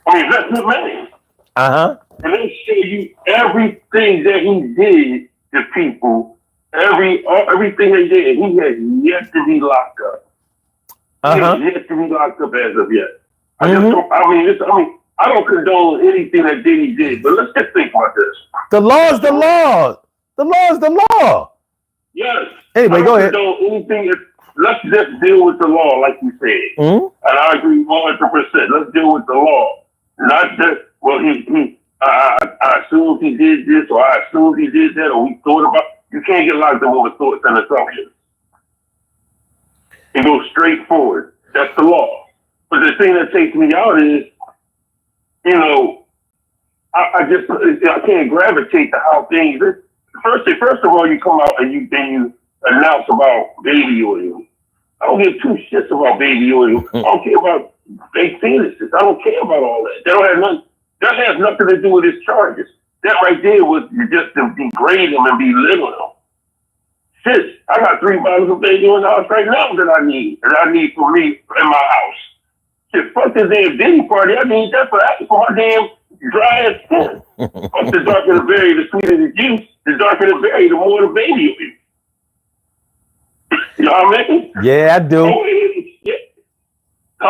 That's McMahon. Uh-huh. And they show you everything that he did to people, everything he did. He has yet to be locked up. Uh-huh. He has yet to be locked up as of yet. I don't condone anything that Diddy did, but let's just think about this. The law is the law. The law is the law. Yes. Anyway, go ahead. Let's just deal with the law, like you said. Mm-hmm. And I agree 100%. Let's deal with the law. Not just, well, I assume he did this, or I assume he did that, or we thought about. You can't get locked up over thoughts and assumptions. It goes straight forward. That's the law. But the thing that takes me out is, I can't gravitate to how things. First of all, you come out and you announce about baby oil. I don't give two shits about baby oil. I don't care about fake penises. I don't care about all that. That has nothing to do with his charges. That right there was just to degrade him and belittle him. Shit, I got 3 bottles of baby oil in the house right now that I need for me in my house. Shit, fuck this damn Diddy party. I need that for my damn dry ass skin. Fuck the darker the berry, the sweeter the juice. The darker the berry, the more the baby oil. You know what I mean? Yeah, I do. I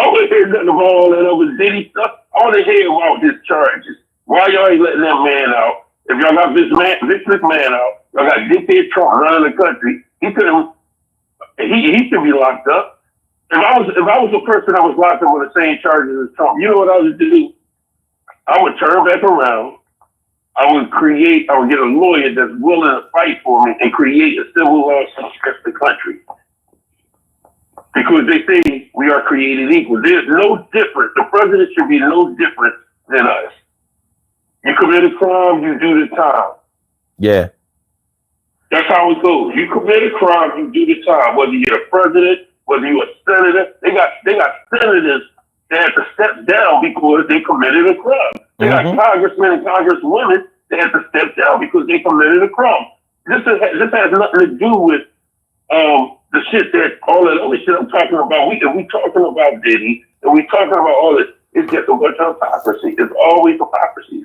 don't want to hear nothing about all that other Diddy stuff. I want to hear about his charges. Why y'all ain't letting that man out? If y'all got this man out, y'all got dictator Trump running the country. He should be locked up. If I was a person that was locked up with the same charges as Trump, you know what I would do? I would turn back around. I would get a lawyer that's willing to fight for me and create a civil lawsuit against the country. Because they say we are created equal. There's no difference. The president should be no different than us. You commit a crime, you do the time. Yeah. That's how it goes. You commit a crime, you do the time. Whether you're a president, whether you're a senator, they got senators that have to step down because they committed a crime. They got congressmen and congresswomen that have to step down because they committed a crime. This has nothing to do with the shit that all that other shit I'm talking about. If we talking about Diddy and we talking about all this, it's just a bunch of hypocrisy. It's always hypocrisy.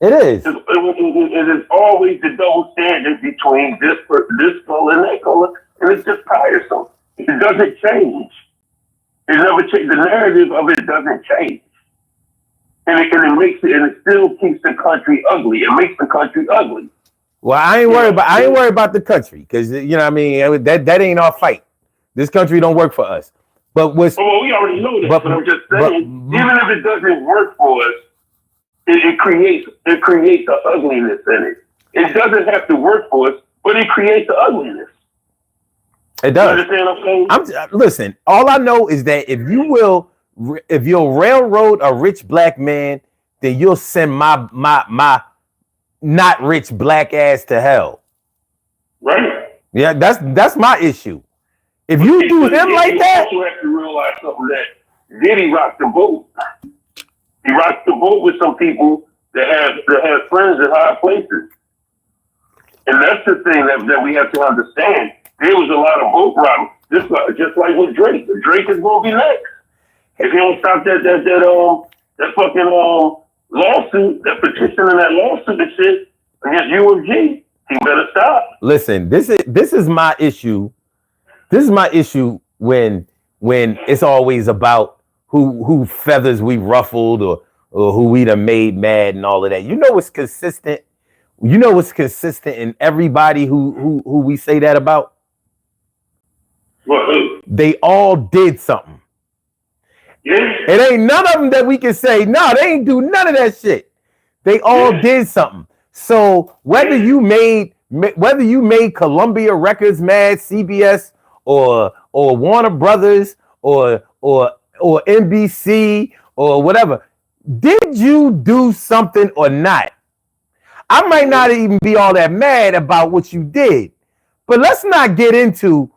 It is. It is always the double standard between this color and that color, and it's just tiresome. It doesn't change. It never changes. The narrative of it doesn't change. And it still keeps the country ugly. It makes the country ugly. Well, I ain't worried about the country because you know what I mean that ain't our fight. This country don't work for us. But well, we already know that. But I'm just saying, even if it doesn't work for us, it creates the ugliness in it. It doesn't have to work for us, but it creates the ugliness. It does. You understand what I'm saying? Listen, all I know is that if you'll railroad a rich black man, then you'll send my not rich black ass to hell. Right. Yeah, that's my issue. If you do him like that, you have to realize something that Diddy rocked the boat. He rocked the boat with some people that have friends in high places, and that's the thing that we have to understand. There was a lot of boat robbing, just like with Drake. Drake is gonna be next if he don't stop that fucking lawsuit, that petition and that lawsuit and shit against UMG. He better stop. Listen, this is my issue. This is my issue when it's always about who feathers we ruffled or who we done made mad and all of that. You know what's consistent? You know what's consistent in everybody who we say that about? What? They all did something. Yeah. It ain't none of them that we can say, no, they ain't do none of that shit. They all did something. So whether you made Columbia Records mad, CBS or Warner Brothers or NBC or whatever, did you do something or not? I might not even be all that mad about what you did, but let's not get into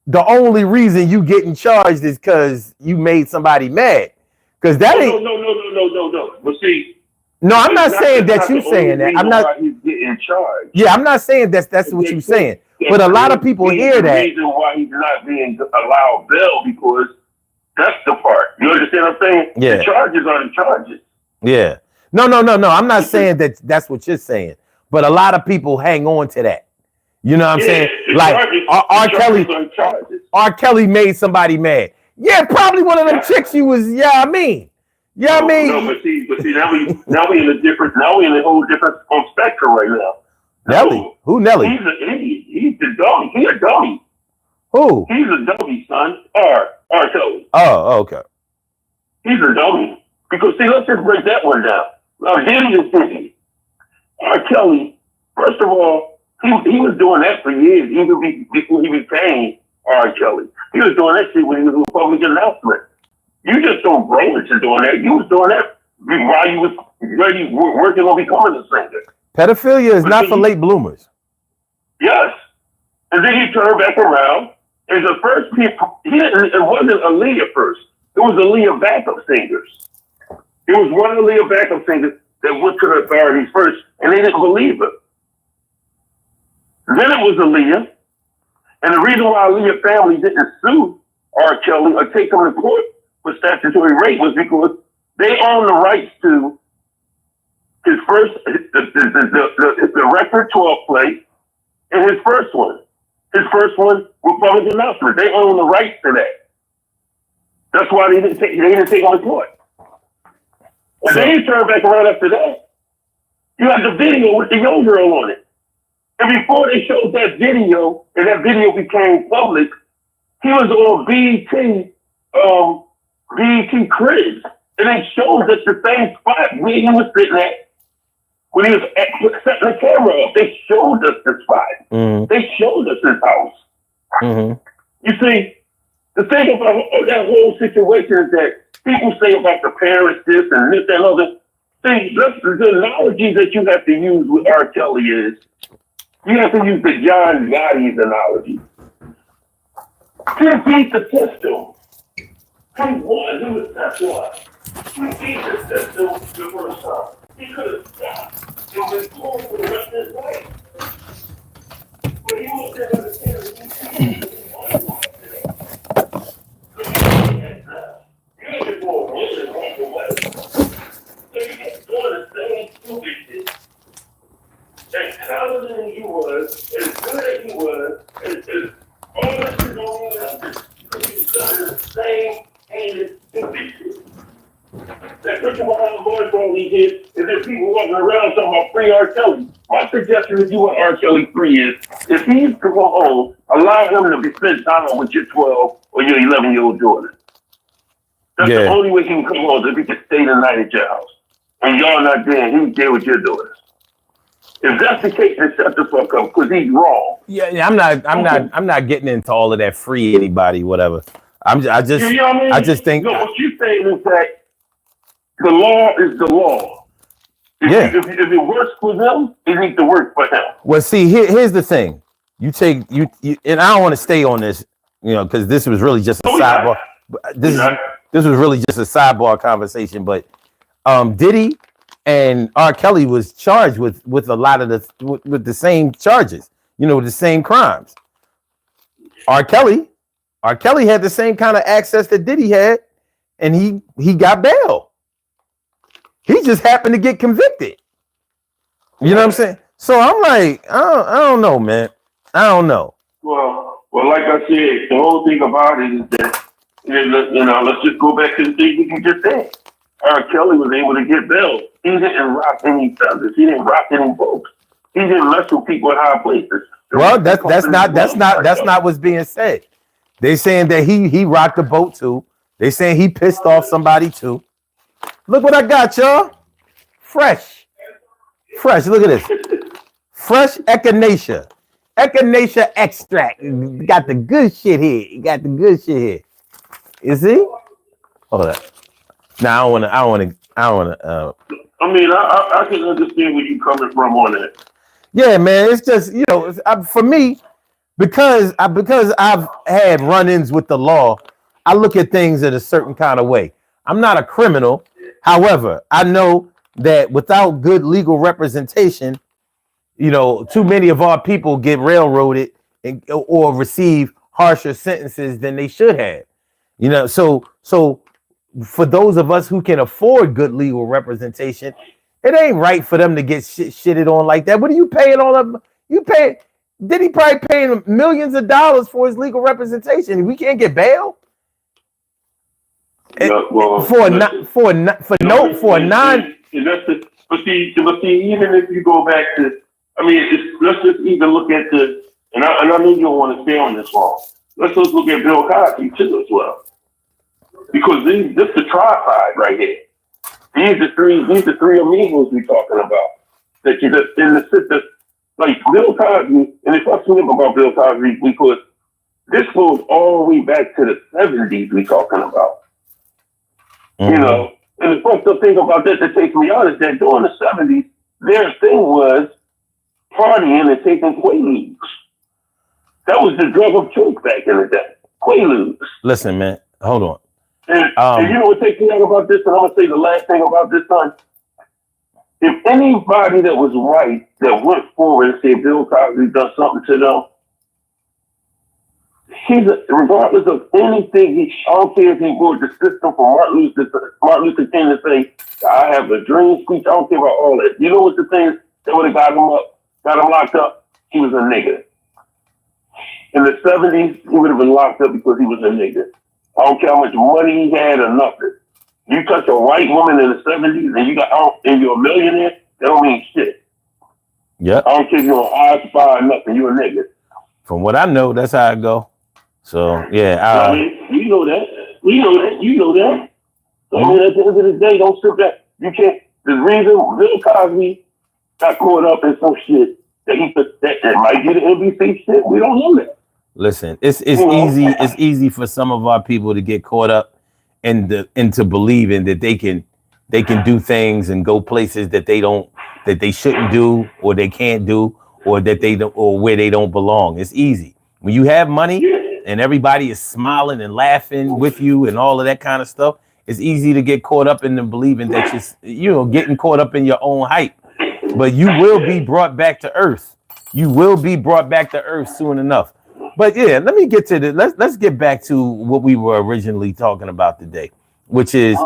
the only reason you getting charged is because you made somebody mad. Because that ain't no. But see. No, I'm not saying that you saying that. I'm not. He's getting charged. Yeah, I'm not saying that's what you're saying. But a lot of people hear that. The reason why he's not being allowed bail because that's the part. You understand what I'm saying? Yeah. The charges are the charges. Yeah. No. I'm not saying that that's what you're saying. But a lot of people hang on to that. You know what I'm saying? Like R. Kelly made somebody mad. Yeah, probably one of them chicks you was. Yeah, I mean. Yeah, I mean. No, but see, now we in a whole different spectrum right now. Nelly? So, who Nelly? He's an idiot. He's a dummy. He's a dummy. Who? He's a dummy, son. R. Kelly. Oh, okay. He's a dummy. Because see, let's just break that one down. Now, Diddy is Diddy. R. Kelly, first of all, he was doing that for years, even before he became R. Kelly. He was doing that shit when he was a public announcement. You just don't grow into doing that. You was doing that while you was ready working on becoming a singer. Pedophilia is not for late bloomers. Yes. And then he turned back around. And the first people, it wasn't Aaliyah first. It was Aaliyah backup singers. It was one of the Aaliyah backup singers that went to the authorities first, and they didn't believe it. Then it was Aaliyah. And the reason why Aaliyah family didn't sue R. Kelly or take him to court for statutory rape was because they own the rights to his first, the record 12 play, and his first one. His first one with public announcement. They own the rights to that. That's why they didn't take him to court. And then he turned back around after that. You had the video with the young girl on it. And before they showed that video, and that video became public, he was on BET Cribs. And they showed us the same spot where he was sitting at when he was setting the camera up. They showed us the spot. Mm-hmm. They showed us his house. Mm-hmm. You see, the thing about that whole situation is that people say about the parents this and this and other. See, the analogy that you have to use with R. Kelly is you have to use the John Gotti's analogy. He beat the system. He won. He was that's why. He beat the system the first time. He could have stopped and been told for the rest of his life. But he was there to tell you. You just want to walk away. So you get doing the same stupid shit. As talented as you was, as good as you was, as all that shit don't even happen. Because you've done the same heinous stupid shit. That picture behind the boys for all these hits is that people walking around talking about free R. Kelly. My suggestion if you want R. Kelly free is if he's to go home, allow him to spend time with your 12 or your 11-year-old daughter. That's the only way he can come home, if he can stay the night at your house. And y'all not there, and he's there with your daughters. If that's the case, then shut the fuck up, because he's wrong. Yeah, I'm not getting into all of that free anybody, whatever. I just you know what I mean? I just think what you're saying is that the law is the law. If it works for them, it needs to work for him. Well, see, here's the thing. You and I don't want to stay on this, because this was really just a sidebar. This was really just a sidebar conversation, but Diddy and R. Kelly was charged with a lot of with the same charges, the same crimes. R. Kelly had the same kind of access that Diddy had, and he got bail. He just happened to get convicted. You know what I'm saying? So I'm like, I don't know, man. I don't know. Well, like I said, the whole thing about it is that, let's just go back to the thing you just said. R. Kelly was able to get bail. He didn't rock any feathers. He didn't rock any boats. He didn't mess with people in high places. Well, that's not what's being said. They saying that he rocked the boat too. They saying he pissed off somebody too. Look what I got, y'all. Fresh. Look at this. Fresh echinacea. Echinacea extract. You got the good shit here. You see? Hold up. Now I don't wanna. I mean, I can understand where you're coming from on that. Yeah, man. It's just for me, because I've had run-ins with the law. I look at things in a certain kind of way. I'm not a criminal. However, I know that without good legal representation, too many of our people get railroaded or receive harsher sentences than they should have. So for those of us who can afford good legal representation, it ain't right for them to get shitted on like that. What are you paying all of them? Did he probably paying millions of dollars for his legal representation? We can't get bail. Yeah, well, for a nine. But see, even if you go back to, let's just even look at and I know you don't want to stay on this long. Let's just look at Bill Cosby too as well, because this is the tripod right here. These are three amigos we're talking about. That you just in the system, like Bill Cosby, and it's what's up about Bill Cosby because this goes all the way back to the 70s we're talking about. Mm-hmm. And the fucked up thing about that takes me out is that during the 70s, their thing was partying and taking Quaaludes. That was the drug of choice back in the day. Quaaludes. Listen, man, hold on. And you know what takes me out about this? And I'm going to say the last thing about this time. If anybody that was right that went forward and said Bill Cosby done something to them, regardless of anything, I don't care if he broke the system for Martin Luther King to say, I have a dream speech, I don't care about all that. You know what the thing is that would have got him locked up? He was a nigga. In the 70s, he would have been locked up because he was a nigga. I don't care how much money he had or nothing. You touch a white woman in the 70s and you're a millionaire, that don't mean shit. Yeah. I don't care if you're on iSpy or nothing, you're a nigga. From what I know, that's how it go. So yeah, you know that. So at the end of the day, don't sit back. You can't. The reason Bill Cosby got caught up in some shit that might get an NBC shit, we don't know that. Listen, it's easy. It's easy for some of our people to get caught up into believing that they can do things and go places that they shouldn't do or they can't do or that they don't or where they don't belong. It's easy when you have money. Yeah. And everybody is smiling and laughing with you and all of that kind of stuff. It's easy to get caught up in the believing that you're getting caught up in your own hype. But you will be brought back to earth. You will be brought back to earth soon enough. But yeah, let me get to let's get back to what we were originally talking about today, which is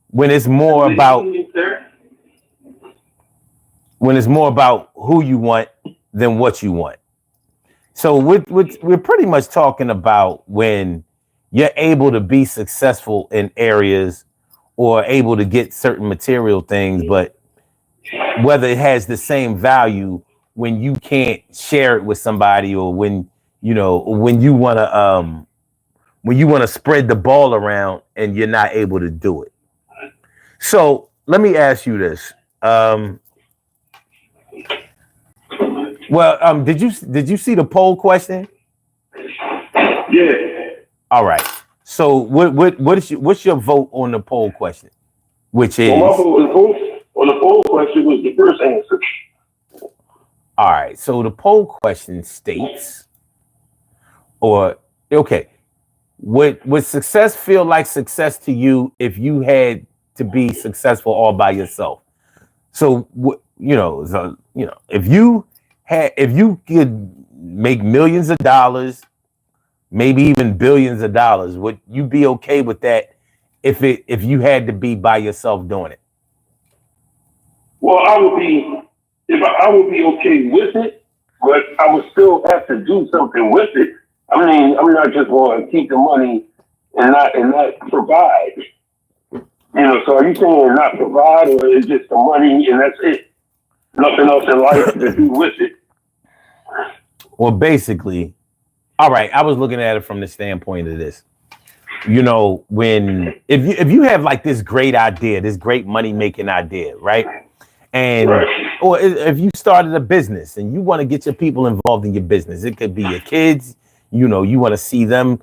when it's more about who you want than what you want. So we're pretty much talking about when you're able to be successful in areas or able to get certain material things, but whether it has the same value when you can't share it with somebody, or when when you want to spread the ball around and you're not able to do it. So let me ask you this. Did you see the poll question? Yeah. All right. So what's your vote on the poll question? Which is, well, my vote on the poll question was the first answer. All right. So the poll question states, would success feel like success to you if you had to be successful all by yourself? So if you could make millions of dollars, maybe even billions of dollars, would you be okay with that if you had to be by yourself doing it? Well, I would be okay with it, but I would still have to do something with it. I mean, I'm not just going to keep the money and not provide. So are you saying not provide, or is just the money and that's it? Nothing else in life to do with it? Well, basically, all right, I was looking at it from the standpoint of this. If you have like this great idea, this great money making idea, right? And or if you started a business and you want to get your people involved in your business, it could be your kids. You want to see them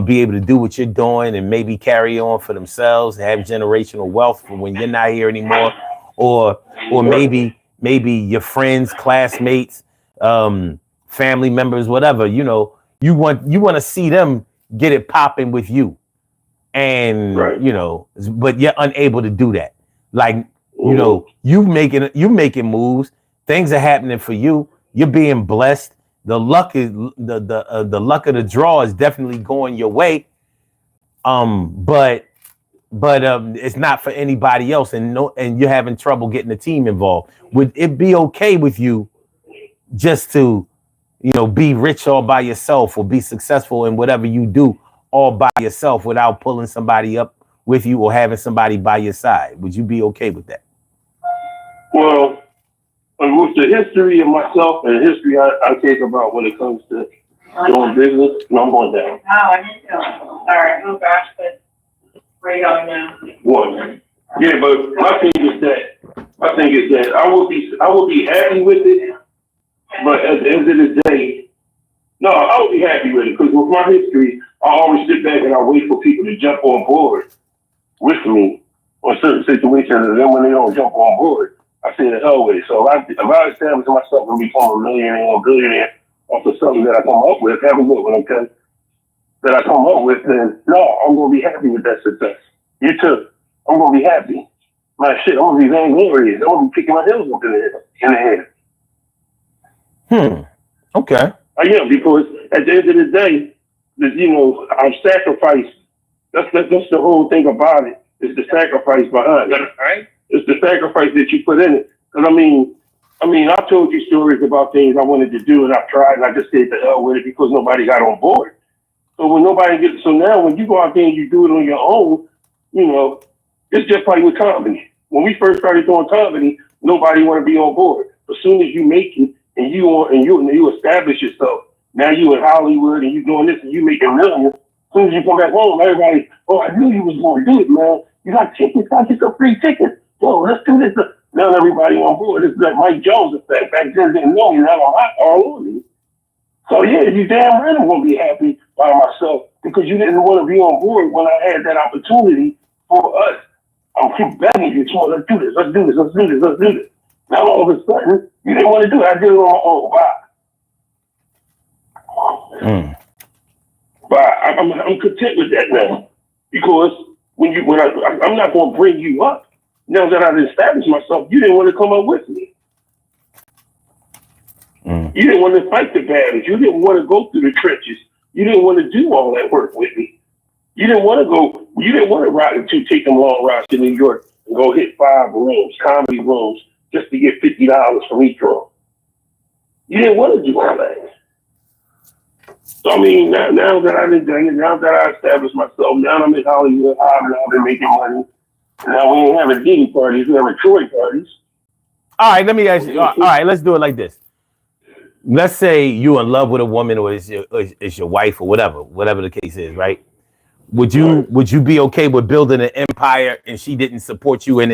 be able to do what you're doing and maybe carry on for themselves, have generational wealth for when you're not here anymore, or maybe your friends, classmates, family members, whatever. You want to see them get it popping with you, and but you're unable to do that. Like you making moves, things are happening for you. You're being blessed. The luck is the luck of the draw is definitely going your way. But it's not for anybody else, and you're having trouble getting the team involved. Would it be okay with you just to be rich all by yourself, or be successful in whatever you do all by yourself without pulling somebody up with you or having somebody by your side? Would you be okay with that? Well, with the history of myself and the history I take about when it comes to doing business, no, I'm going down. Oh, I didn't know. All right, oh gosh, but where are you going now? What? Yeah, but my thing is that I will be happy with it, but at the end of the day, no, I will be happy with it, because with my history, I always sit back and I wait for people to jump on board with me on certain situations, and then when they don't jump on board, I say the hell with it. So if I establish myself and become a millionaire or billionaire off of something that I come up with, have a good one, okay? That I come up with, then no, I'm gonna be happy with that success. You too. I'm gonna be happy. My shit, I'm gonna be vainglorious. I'm gonna be kicking my heels up in the air. Okay. I am, because at the end of the day, I'm sacrificed. That's the whole thing about it. It's the sacrifice behind it. Right? It's the sacrifice that you put in it. Because I mean, I've told you stories about things I wanted to do, and I've tried, and I just stayed the hell with it because nobody got on board. So now when you go out there and you do it on your own, it's just like with comedy. When we first started doing comedy, nobody want to be on board. As soon as you make it and you establish yourself, now you in Hollywood and you doing this and you making millions. As soon as you come back home, everybody, oh, I knew you was going to do it, man. You got tickets, I get some free tickets. Whoa, let's do this. Now everybody on board. It's like Mike Jones effect. Back then, didn't know you have a hot all on you. So yeah, you damn right I'm gonna be happy by myself, because you didn't want to be on board when I had that opportunity for us. I'm keep begging you, let's do this, let's do this, let's do this, let's do this. Now all of a sudden, you didn't want to do it. I did it on my own. Why? But I'm content with that now, because I'm not gonna bring you up. Now that I've established myself, you didn't want to come up with me. You didn't want to fight the battles. You didn't want to go through the trenches. You didn't want to do all that work with me. You didn't want to ride to take them long rides to New York and go hit 5 rooms, comedy rooms, just to get $50 from each room. You didn't want to do all that. So I mean, now that I've been doing it, now that I established myself, now I'm in Hollywood, I've been making money. Now we ain't having Diddy parties, we having Troy parties. All right, let me ask you. All right, let's do it like this. Let's say you're in love with a woman, or it's your wife, or whatever the case is, right? Would you be okay with building an empire and she didn't support you in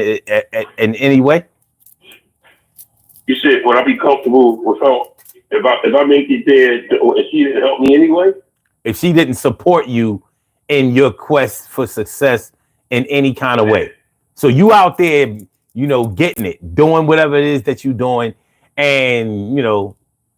any way? You said, would I be comfortable with her if I make it there and she didn't help me anyway? If she didn't support you in your quest for success in any kind of way. So you out there, getting it, doing whatever it is that you're doing, and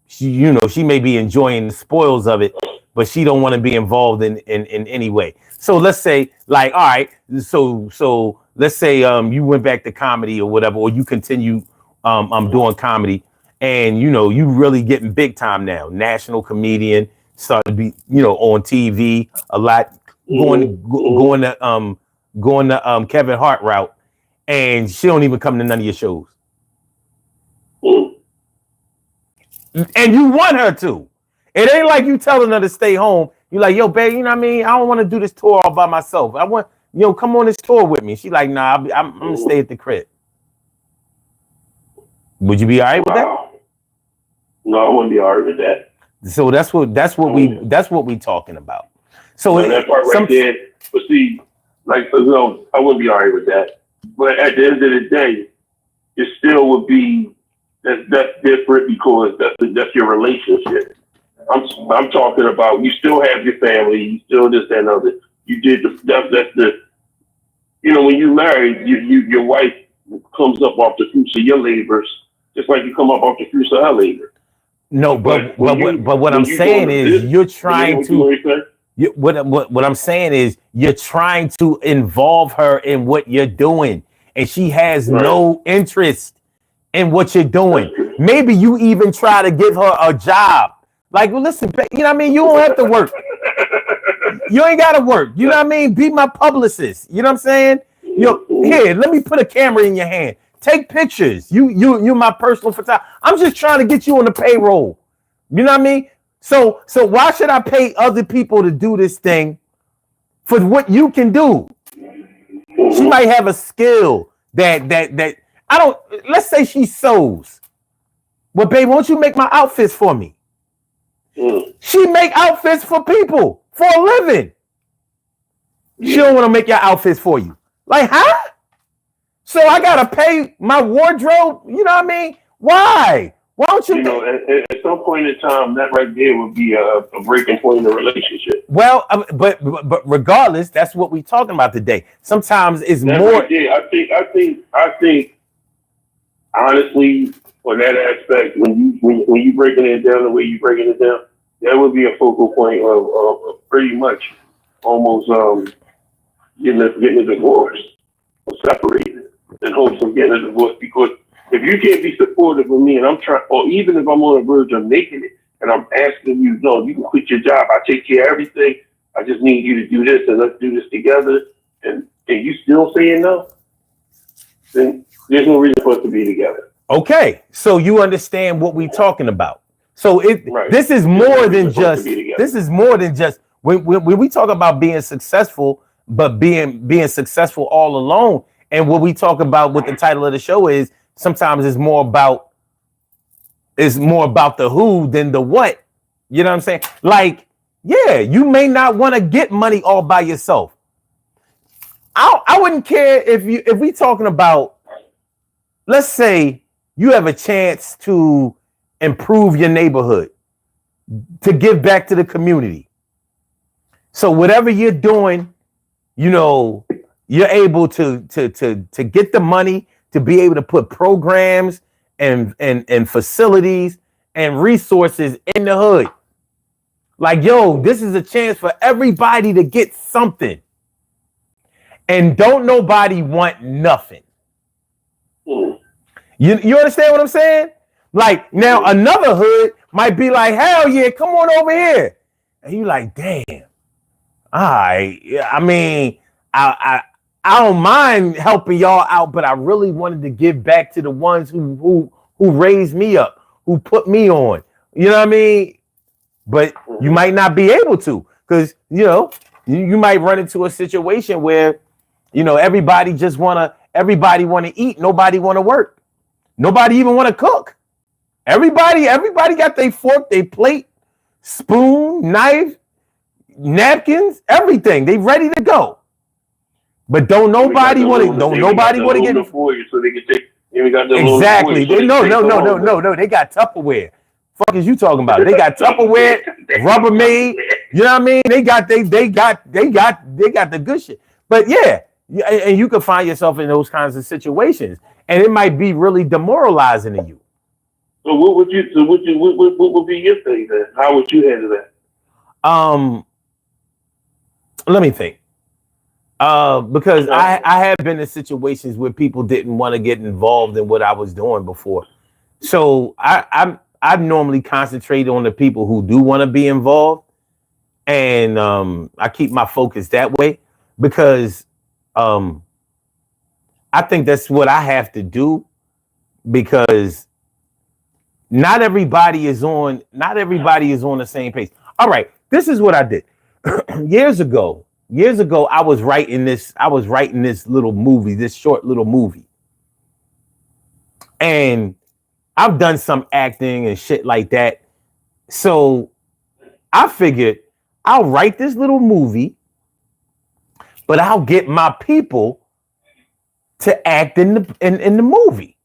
she may be enjoying the spoils of it, but she don't want to be involved in any way. So let's say, like, all right, so let's say you went back to comedy or whatever, or you continue doing comedy, and you really getting big time now, national comedian, started to be on TV a lot, going to Kevin Hart route, and she don't even come to none of your shows. And you want her to. It ain't like you telling her to stay home. You're like, yo, babe, you know what I mean? I don't want to do this tour all by myself. I want, come on this tour with me. She like, nah, I'm gonna stay at the crib. Would you be all right with that? No, I wouldn't be all right with that. So that's what we talking about. So that part right there. But see, like, I wouldn't be all right with that. But at the end of the day, it still would be that's different because that's your relationship. I'm talking about you still have your family, you still this that, and other. You did that's the when you married, your wife comes up off the fruits of your labors, just like you come up off the fruits of her labor. No, but what I'm saying is you're trying to. What I'm saying is you're trying to involve her in what you're doing, and she has no interest in what you're doing. Maybe you even try to give her a job. Like, well, listen, you know what I mean? You don't have to work. You ain't got to work. You know what I mean? Be my publicist. You know what I'm saying? Here, let me put a camera in your hand. Take pictures. You're my personal photographer. I'm just trying to get you on the payroll. You know what I mean? So why should I pay other people to do this thing for what you can do? She might have a skill that I don't. Let's say she sews. Well, babe, won't you make my outfits for me? She make outfits for people for a living. She don't want to make your outfits for you. Like, huh? So I gotta pay my wardrobe. You know what I mean? Why? Why don't you? At some point in time, that right there would be a breaking point in the relationship. Well, but regardless, that's what we're talking about today. Sometimes it's more. Right, I think, honestly, on that aspect, when you breaking it down the way you breaking it down, that would be a focal point of pretty much almost getting a divorce or separating in hopes of getting a divorce. Because if you can't be supportive of me and I'm trying, or even if I'm on the verge of making it and I'm asking you, no, you can quit your job, I take care of everything, I just need you to do this and let's do this together, and you still saying no, then there's no reason for us to be together. Okay, so you understand what we're talking about. So this is more than just when we talk about being successful, but being successful all alone. And what we talk about, what the title of the show is, sometimes it's more about the who than the what. You know what I'm saying? Like, yeah, you may not want to get money all by yourself. I wouldn't care if we talking about, let's say you have a chance to improve your neighborhood, to give back to the community. So whatever you're doing, you're able to get the money to be able to put programs and facilities and resources in the hood. Like, yo, this is a chance for everybody to get something. And don't nobody want nothing. You understand what I'm saying? Like, now another hood might be like, hell yeah, come on over here. And you like, damn. All right. I mean, I don't mind helping y'all out, but I really wanted to give back to the ones who raised me up, who put me on. You know what I mean? But you might not be able to, because you might run into a situation where everybody want to eat, nobody want to work. Nobody even want to cook. Everybody got their fork, their plate, spoon, knife, napkins, everything. They ready to go. But don't nobody want to. Don't nobody want to get. So they can take. We got the exactly. No. They got Tupperware. Fuck is you talking about? They got Tupperware, Rubbermaid. You know what I mean? They got the good shit. But yeah, and you can find yourself in those kinds of situations, and it might be really demoralizing to you. So what would be your thing then? How would you handle that? Let me think. Because I have been in situations where people didn't want to get involved in what I was doing before. So I normally concentrate on the people who do want to be involved, and I keep my focus that way because I think that's what I have to do, because not everybody is on the same page. All right, this is what I did. Years ago, I was writing this little movie, this short little movie. And I've done some acting and shit like that. So I figured I'll write this little movie, but I'll get my people to act in the movie.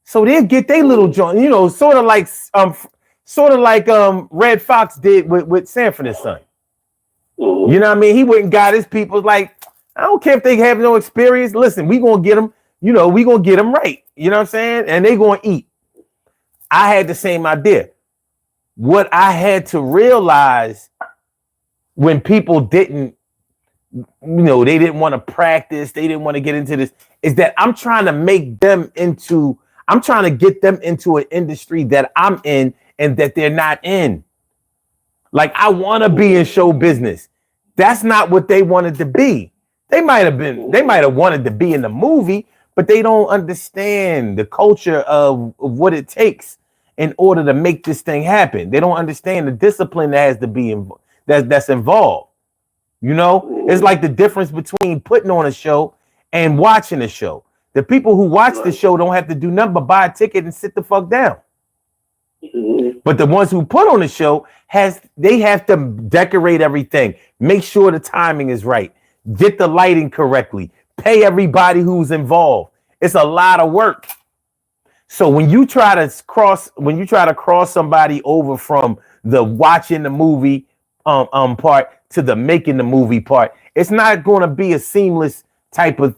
So they'll get their little joint, you know, sort of like Red Fox did with Sanford and Son. You know what I mean? He went and got his people. Like, I don't care if they have no experience. Listen, we gonna get them. You know, we gonna get them right. You know what I'm saying? And they gonna eat. I had the same idea. What I had to realize when people didn't, you know, they didn't want to practice, they didn't want to get into this, is that I'm trying to get them into an industry that I'm in and that they're not in. Like, I want to be in show business. That's not what they wanted to be. They might have wanted to be in the movie, but they don't understand the culture of what it takes in order to make this thing happen. They don't understand the discipline that has to be that's involved. You know, it's like the difference between putting on a show and watching a show. The people who watch the show don't have to do nothing but buy a ticket and sit the fuck down. But the ones who put on the show they have to decorate everything, make sure the timing is right, get the lighting correctly, pay everybody who's involved. It's a lot of work. So when you try to cross somebody over from the watching the movie part to the making the movie part, it's not going to be a seamless type of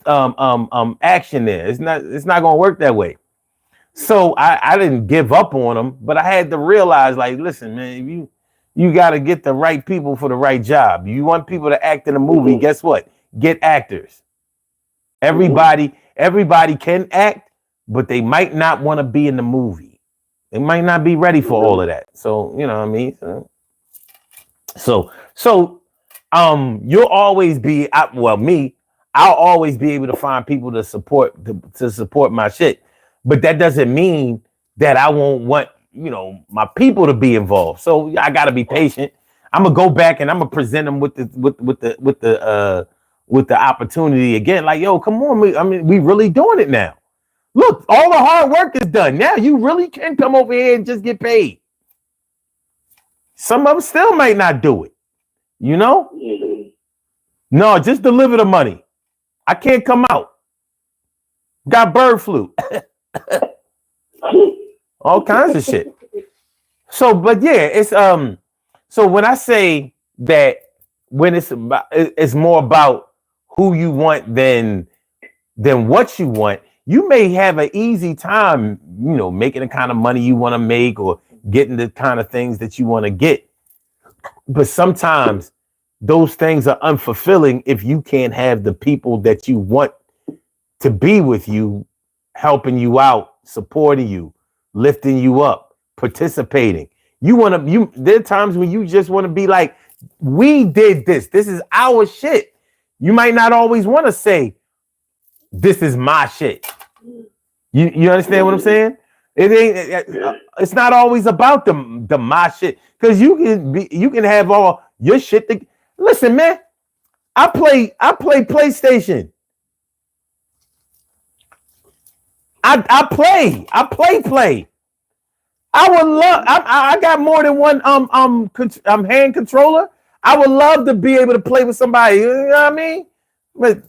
action there. It's not going to work that way. So I didn't give up on them, but I had to realize, like, listen, man, you got to get the right people for the right job. You want people to act in a movie, guess what? Get actors. Everybody can act, but they might not want to be in the movie. They might not be ready for all of that. So, you know what I mean? So you'll always be, I'll always be able to find people to support my shit. But that doesn't mean that I won't want, you know, my people to be involved. So I got to be patient. I'm gonna go back and I'm gonna present them with the opportunity again. Like, yo, come on, I mean, we really doing it now. Look, all the hard work is done. Now you really can come over here and just get paid. Some of them still might not do it. You know? No, just deliver the money. I can't come out. Got bird flu. All kinds of shit. So, but yeah, it's so when I say that when it's more about who you want than what you want, you may have an easy time, you know, making the kind of money you want to make or getting the kind of things that you want to get. But sometimes those things are unfulfilling if you can't have the people that you want to be with you, helping you out, supporting you, lifting you up, participating. There are times when you just want to be like, we did this. This is our shit. You might not always want to say, this is my shit. You understand what I'm saying? It's not always about the my shit. Because you can have all your shit. Listen, man, I play PlayStation. I play. I would love. I got more than one hand controller. I would love to be able to play with somebody. You know what I mean? But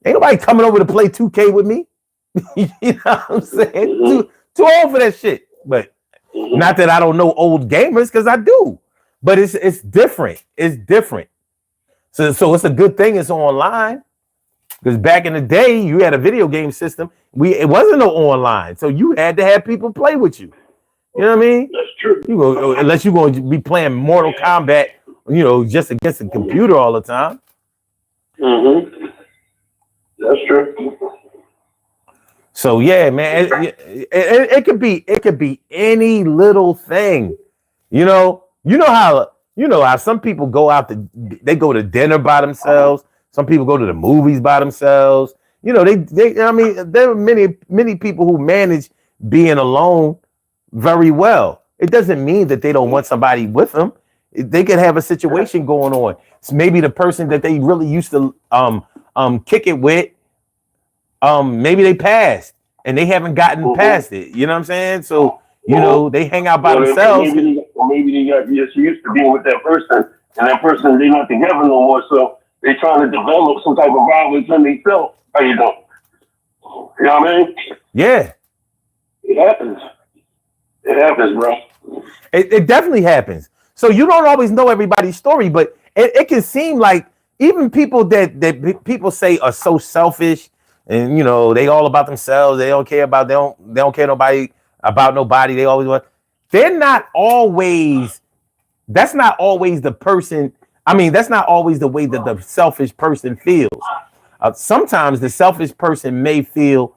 ain't nobody coming over to play 2K with me. You know what I'm saying? Too old for that shit. But not that I don't know old gamers, because I do. But it's different. It's different. So it's a good thing it's online. Because back in the day, you had a video game system. It wasn't no online, so you had to have people play with you. You know what I mean? That's true. You go, unless you're going to be playing Mortal Kombat, just against a computer all the time. Mm-hmm. That's true. So yeah, man, it could be any little thing. You know how some people they go to dinner by themselves. Some people go to the movies by themselves. There are many people who manage being alone very well. It doesn't mean that they don't want somebody with them. They could have a situation going on. It's maybe the person that they really used to kick it with, maybe they passed and they haven't gotten past it. You know what I'm saying? So they hang out by themselves. Maybe they got just used to being with that person, and that person they're not together no more. So they're trying to develop some type of violence in themselves. How you doing? You know what I mean? Yeah. It happens. It happens, bro. It definitely happens. So you don't always know everybody's story, but it can seem like even people that people say are so selfish and they all about themselves. They don't care about they don't care about nobody. They always want. They're not always. That's not always the person. I mean, that's not always the way that the selfish person feels. Sometimes the selfish person may feel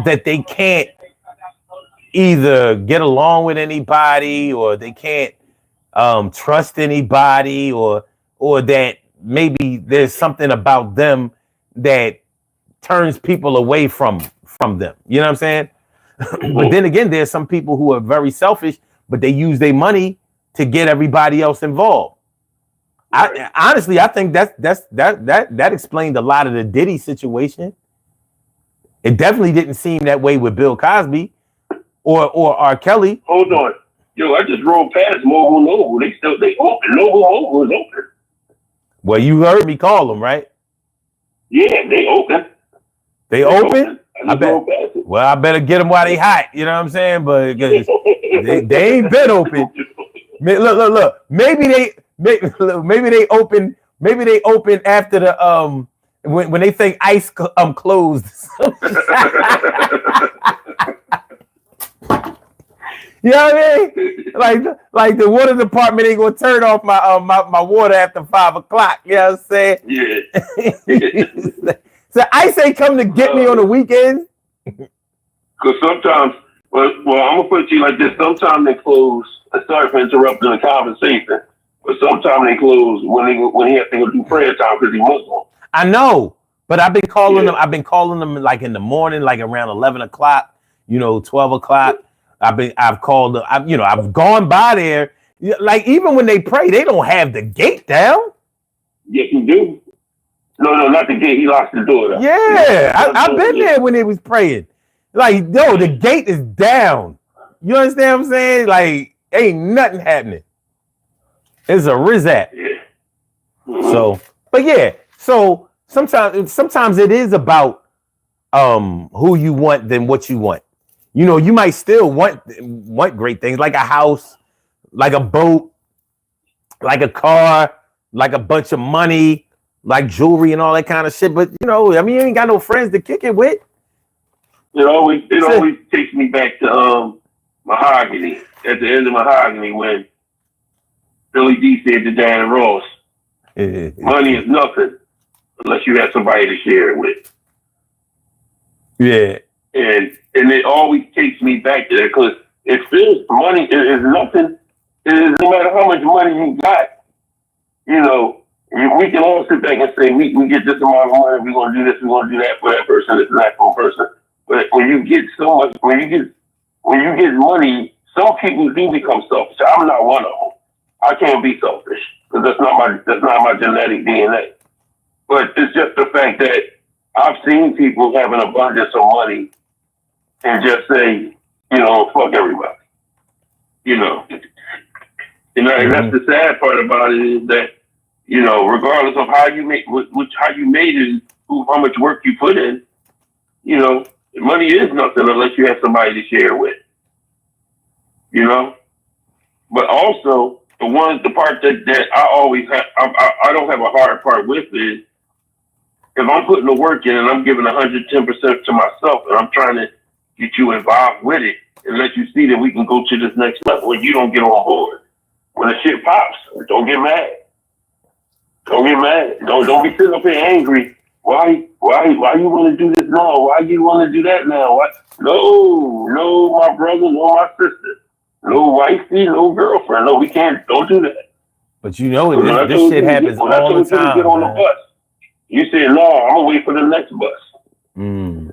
that they can't either get along with anybody, or they can't trust anybody, or that maybe there's something about them that turns people away from them. You know what I'm saying? But then again, there's some people who are very selfish, but they use their money to get everybody else involved. I think that explained a lot of the Diddy situation. It definitely didn't seem that way with Bill Cosby or R. Kelly. Hold on. Yo, I just rolled past Mobile Noble. They open. Mobile is open. Well, you heard me call them, right? Yeah, they open. They open? I bet. Well, I better get them while they hot. You know what I'm saying? But they ain't been open. Look. Maybe they open. Maybe they open after the when they think ICE closed. You know what I mean? Like the water department ain't gonna turn off my water after 5:00. You know what I'm saying? Yeah. So ICE ain't come to get me on the weekends. Because sometimes, well, I'm gonna put it to you like this. Sometimes they close. Sorry for interrupting the conversation, but sometimes they close when he has to go do prayer time because he's Muslim. I know, but I've been calling them. I've been calling them like in the morning, like around 11:00. 12:00. I've called. I've gone by there. Like even when they pray, they don't have the gate down. Yes, you do. No, not the gate. He locks the door down. Yeah, I've been there when they was praying. Like, no, the gate is down. You understand what I'm saying? Like, ain't nothing happening. It's a rizat. Yeah. Mm-hmm. So, but yeah. So sometimes it is about who you want than what you want. You might still want great things like a house, like a boat, like a car, like a bunch of money, like jewelry and all that kind of shit. But you ain't got no friends to kick it with. It always takes me back to Mahogany. At the end of Mahogany, when Billy D said to Diana Ross, "Money is nothing unless you have somebody to share it with." Yeah. And it always takes me back to that because it feels money is nothing. It is no matter how much money you got, we can all sit back and say we get this amount of money, we're gonna do this, we're gonna do that for that person, it's not for a person. But when you get so much, when you get money, some people do become selfish. I'm not one of them. I can't be selfish because that's not my genetic DNA. But it's just the fact that I've seen people have an abundance of money and just say, fuck everybody. And that's the sad part about it is that, regardless of how you made it, how much work you put in, money is nothing unless you have somebody to share with. But also the part that I always have, I don't have a hard part with is if I'm putting the work in and I'm giving 110% to myself and I'm trying to get you involved with it and let you see that we can go to this next level when you don't get on board. When the shit pops, don't get mad. Don't get mad. Don't be sitting up here angry. Why you want to do this now? Why you want to do that now? No, my brother, no, my sister. No wifey, no girlfriend. No, we can't. Don't do that. But this shit happens all the time. When I told you to get on the bus, you said, no, I'm going to wait for the next bus. Mm.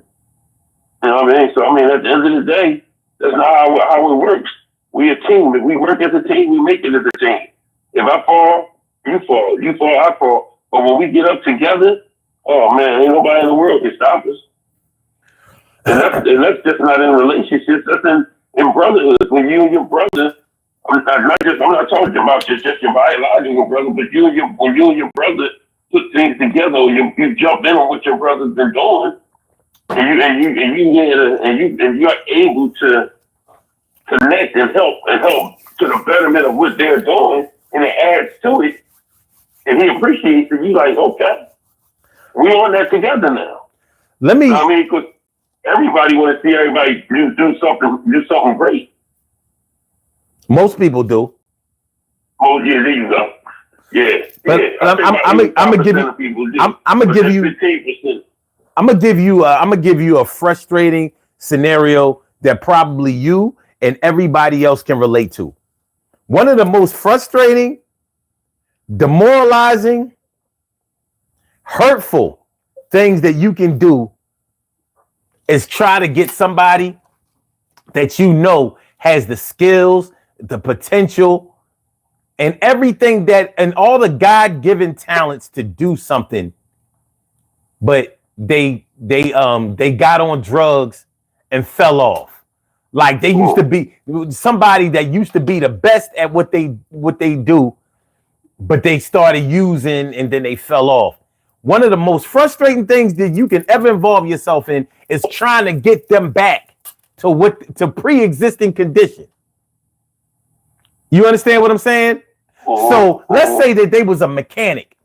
You know what I mean? So, at the end of the day, that's not how it works. We a team. If we work as a team, we make it as a team. If I fall, you fall. You fall, I fall. But when we get up together, oh, man, ain't nobody in the world can stop us. And that's just not in relationships. That's in brotherhood. When you and your brother, I'm not talking about just your biological brother, but when you and your brother put things together, you jump in on what your brother's been doing, and you're able to connect and help to the betterment of what they're doing, and it adds to it, and he appreciates it. You like, okay, we on that together now. Because everybody want to see everybody do something great. Most people do. Oh yeah, there you go. Yeah, but I'm gonna give you a frustrating scenario that probably you and everybody else can relate to. One of the most frustrating, demoralizing, hurtful things that you can do is try to get somebody that has the skills, the potential, and everything and all the God-given talents to do something, but they got on drugs and fell off. Like they used to be somebody that used to be the best at what they do, but they started using and then they fell off. One of the most frustrating things that you can ever involve yourself in is trying to get them back to pre-existing condition. You understand what I'm saying? So let's say that they was a mechanic.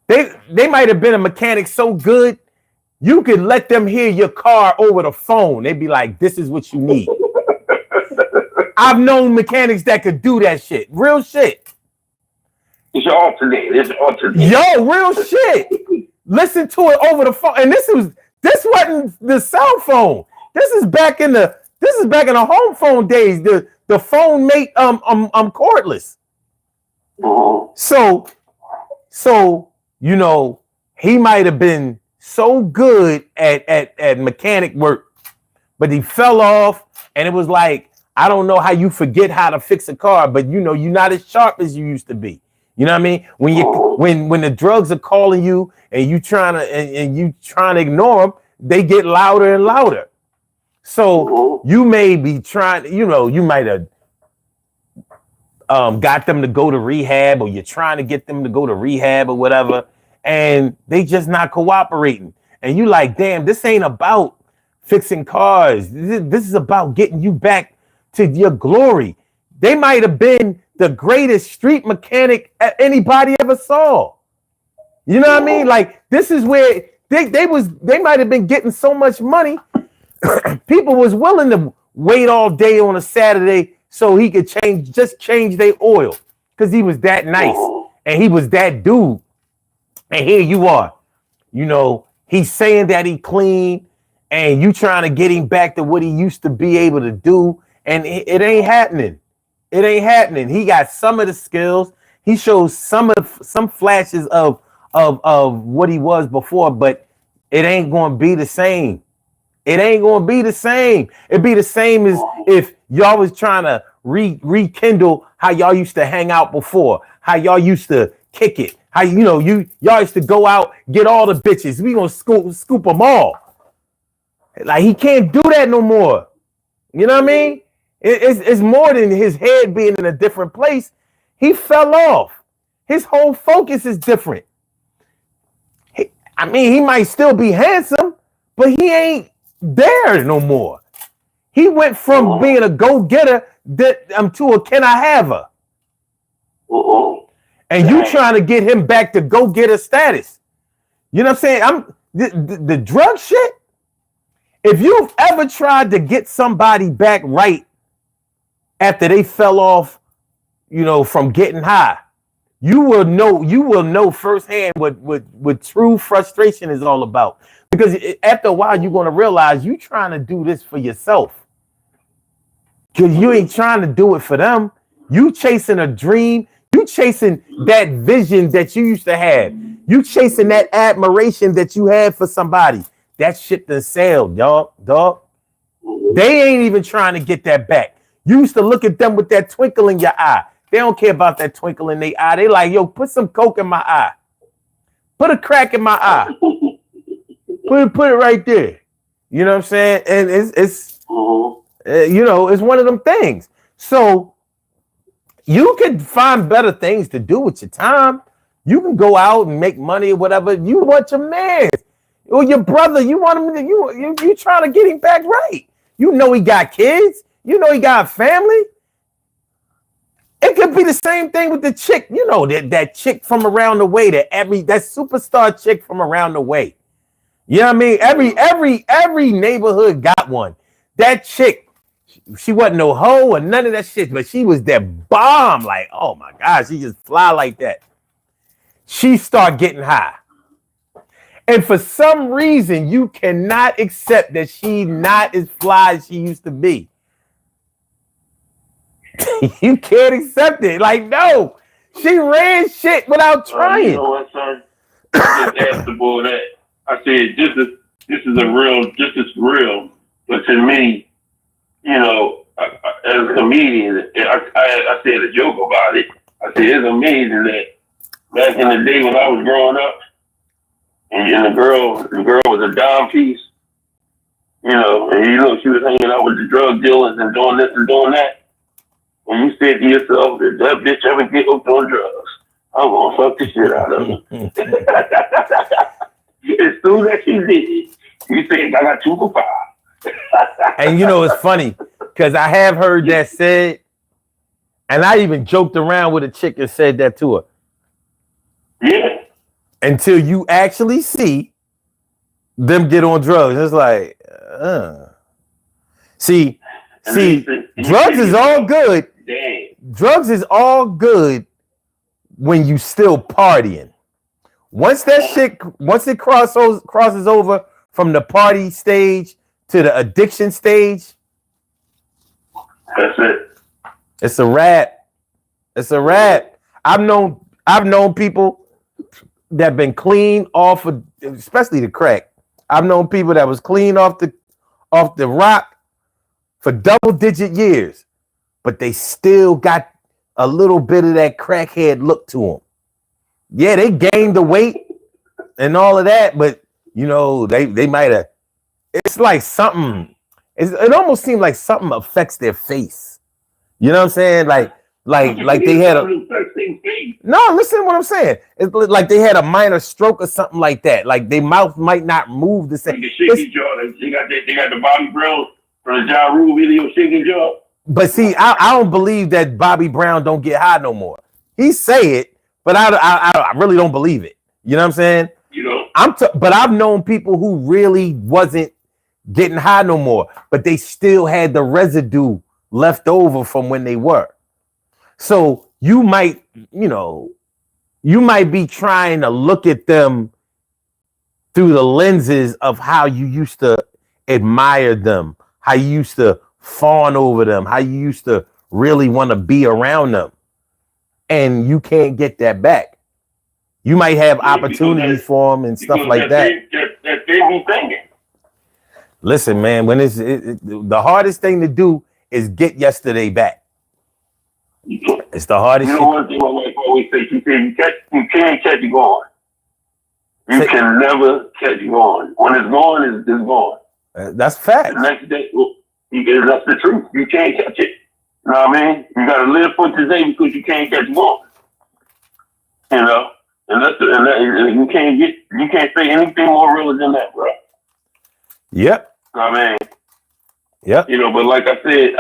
They might have been a mechanic so good, you could let them hear your car over the phone. They'd be like, this is what you need. I've known mechanics that could do that shit. Real shit. It's your alternate. Yo, real shit. Listen to it over the phone. And this wasn't the cell phone. This is back in the home phone days. The phone mate cordless. So he might have been so good at mechanic work, but he fell off, and it was like, I don't know how you forget how to fix a car, but you're not as sharp as you used to be. You know what I mean? When the drugs are calling you and you trying to ignore them, they get louder and louder. So you may be trying, you might have got them to go to rehab, or you're trying to get them to go to rehab or whatever, and they just not cooperating. And you like, damn, this ain't about fixing cars. This is about getting you back to your glory. They might have been the greatest street mechanic anybody ever saw. You know what I mean? Like, this is where they might have been getting so much money. People was willing to wait all day on a Saturday so he could change their oil, because he was that nice and he was that dude. And here you are, he's saying that he clean, and you trying to get him back to what he used to be able to do, and it ain't happening. It ain't happening. He got some of the skills. He shows some flashes of what he was before, but it ain't going to be the same. It ain't going to be the same. It'd be the same as if y'all was trying to rekindle how y'all used to hang out before, how y'all used to kick it, how y'all used to go out, get all the bitches. We gonna scoop them all. Like he can't do that no more. You know what I mean? It's more than his head being in a different place. He fell off. His whole focus is different. He might still be handsome, but he ain't there no more. He went from being a go-getter to a can I have her? And you trying to get him back to go-getter status. You know what I'm saying? The drug shit. If you've ever tried to get somebody back right after they fell off, from getting high, you will know firsthand what true frustration is all about. Because after a while, you're going to realize you're trying to do this for yourself. Because you ain't trying to do it for them. You chasing a dream. You chasing that vision that you used to have. You chasing that admiration that you had for somebody. That shit done sailed, y'all, dog. They ain't even trying to get that back. You used to look at them with that twinkle in your eye. They don't care about that twinkle in their eye. They like, yo, put some coke in my eye. Put a crack in my eye. Put it right there. You know what I'm saying? And it's one of them things. So you can find better things to do with your time. You can go out and make money or whatever. You want your man or your brother. You want him to, you trying to get him back right. You know he got kids. You know he got a family. It could be the same thing with the chick. You know that chick from around the way, that superstar chick from around the way. You know what I mean? Every neighborhood got one. That chick, she wasn't no hoe or none of that shit, but she was that bomb. Like, oh my God, she just fly like that. She start getting high. And for some reason, you cannot accept that she not as fly as she used to be. You can't accept it. Like, no, she ran shit without trying. You know what, son? I just asked the boy that. I said, this is real. But to me, as a comedian, I said a joke about it. I said, it's amazing that back in the day when I was growing up, and the girl was a dime piece, and she was hanging out with the drug dealers and doing this and doing that. And you said to yourself, if that bitch ever get hooked on drugs, I'm gonna fuck the shit out of her. As soon as she did, you said, I got 2 for 5. And it's funny, because I have heard that said, and I even joked around with a chick and said that to her. Yeah. Until you actually see them get on drugs. It's like, See, drugs is all good. Dang. Drugs is all good when you still partying. Once it crosses over from the party stage to the addiction stage, that's it. It's a wrap. It's a wrap. I've known people that been clean off of, especially the crack. I've known people that was clean off the rock for double-digit years, but they still got a little bit of that crackhead look to them. Yeah, they gained the weight and all of that, but they might have. It's like something. It almost seems like something affects their face. You know what I'm saying? Like they had a. No, listen to what I'm saying. It's like they had a minor stroke or something like that. Like their mouth might not move the same. Like the shaky jaw. They got the Bobby Brown from the Ja Rule video, shaky jaw. But see, I don't believe that Bobby Brown don't get high no more. He say it, but I really don't believe it. You know what I'm saying? But I've known people who really wasn't getting high no more, but they still had the residue left over from when they were. So you might be trying to look at them through the lenses of how you used to admire them, how you used to fawn over them, how you used to really want to be around them. And you can't get that back. You might have opportunities for them and stuff like that. That they be thinking. Listen, man, when the hardest thing to do is get yesterday back. It's the hardest. You know one thing my wife always says, she said, you can't catch it going. You can never catch it going. When it's gone, it's gone. That's The facts. next day, that's the truth. You can't catch it. You know what I mean? You got to live for today because you can't catch tomorrow. You know, and you can't say anything more real than that, bro. Yep. You know what I mean? Yep. You know, but like I said,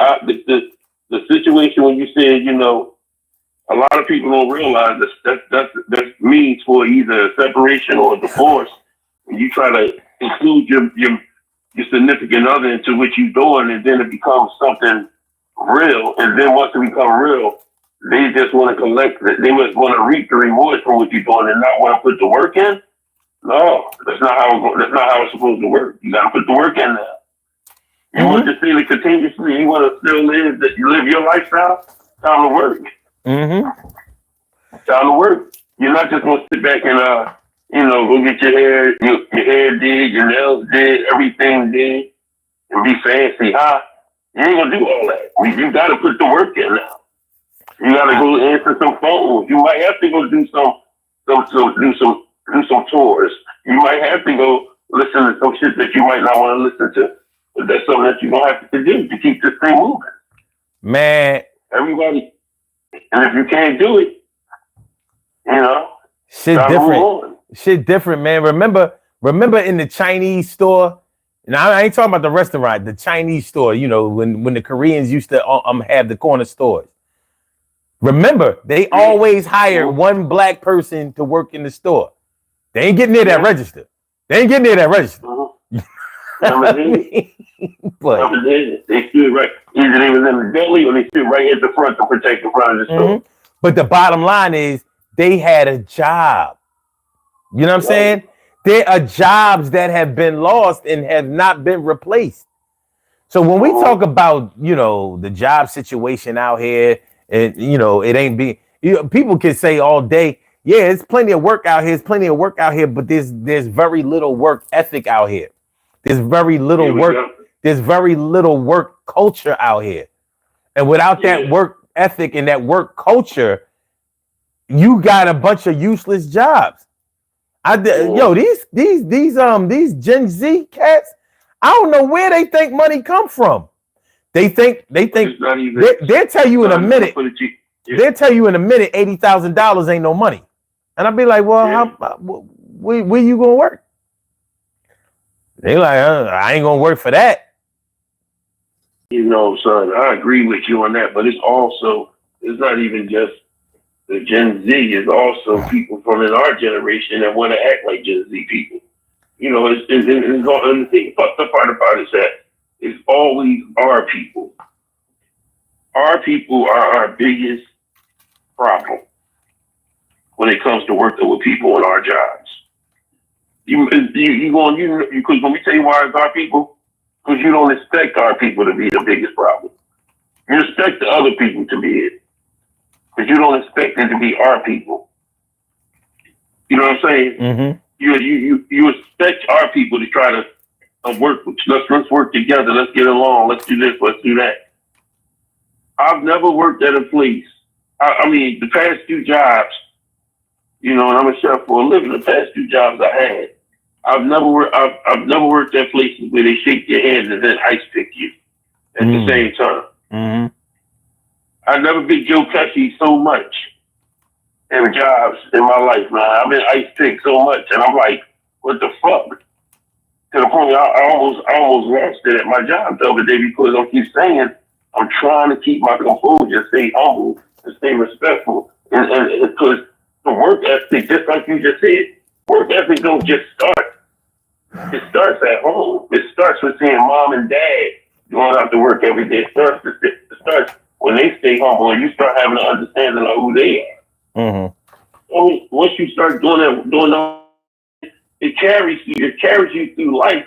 the situation when you said, you know, a lot of people don't realize that means for either a separation or a divorce. And you try to include your significant other into what you're doing, and then it becomes something real. And then once it becomes real, they just want to collect it. They just want to reap the rewards from what you're doing and not want to put the work in. No, that's not how it's supposed to work. You got to put the work in there. You want to feel it continuously. You want to still live your lifestyle. Time to work. Mm-hmm. Time to work. You're not just gonna sit back and go get your hair did, your nails did, everything did, and be fancy, huh? You ain't gonna do all that. You got to put the work in now. You got to go answer some phones. You might have to go do some tours. You might have to go listen to some shit that you might not want to listen to. But that's something that you're gonna have to do to keep this thing moving. Man, everybody, and if you can't do it, you know, shit different, man. Remember in the Chinese store. Now I ain't talking about the restaurant, the Chinese store. You know, when the Koreans used to have the corner stores. Remember, they always hired one black person to work in the store. They ain't getting near that register. But they stood right. Either they was in the deli or they stood right at the front to protect the front of the store. But the bottom line is they had a job. You know what I'm saying? There are jobs that have been lost and have not been replaced. So when we talk about, you know, the job situation out here, and you know, it ain't being, people can say all day, yeah, it's plenty of work out here, but there's very little work ethic out here. There's very little work culture out here. And without that work ethic and that work culture, you got a bunch of useless jobs. These Gen Z cats, I don't know where they think money come from. They think they'll tell you in a minute. They'll tell you in a minute $80,000 ain't no money. And I'll be like, well, where you gonna work? They like, I ain't gonna work for that. You know, son, I agree with you on that, but it's not even just the Gen Z, it's also people from in our generation that want to act like Gen Z people. You know, and the thing, the part about it is that it's always our people. Our people are our biggest problem when it comes to working with people in our jobs. Because when we say why it's our people, because you don't expect our people to be the biggest problem. You expect the other people to be it, but you don't expect it to be our people. You know what I'm saying? Mm-hmm. You expect our people to try to work. Let's work together. Let's get along. Let's do this. Let's do that. I've never worked at a place. I mean, the past two jobs, you know, and I'm a chef for a living. The past two jobs I had, I've never worked at places where they shake your hand and then ice pick you at the same time. Mm-hmm. I've never been Joe Pesci so much in jobs in my life, man. I've been ice picked so much, and I'm like, what the fuck? To the point I almost lost it at my job the other day because I keep saying I'm trying to keep my composure, stay humble, and stay respectful, and because the work ethic, just like you just said, work ethic don't just start. It starts at home. It starts with seeing mom and dad going out to work every day. It starts when they stay humble and you start having an understanding of who they are. Mm-hmm. I mean, once you start doing that, it carries you through life.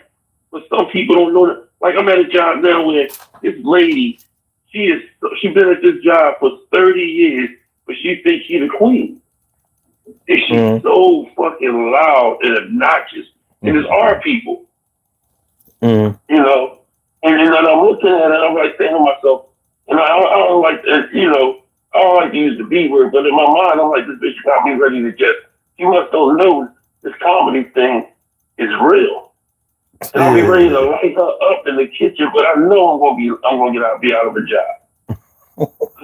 But some people don't know that. Like I'm at a job now where this lady, she's been at this job for 30 years, but she thinks she's the queen. And she's so fucking loud and obnoxious. And it's our people. You know? And then I'm looking at it, I'm like saying to myself, and I don't like to, you know, I don't like to use the B word, but in my mind, I'm like, this bitch got me ready to just, you must don't know this comedy thing is real. And I'll be ready to light her up in the kitchen, but I know I'm gonna be out of a job.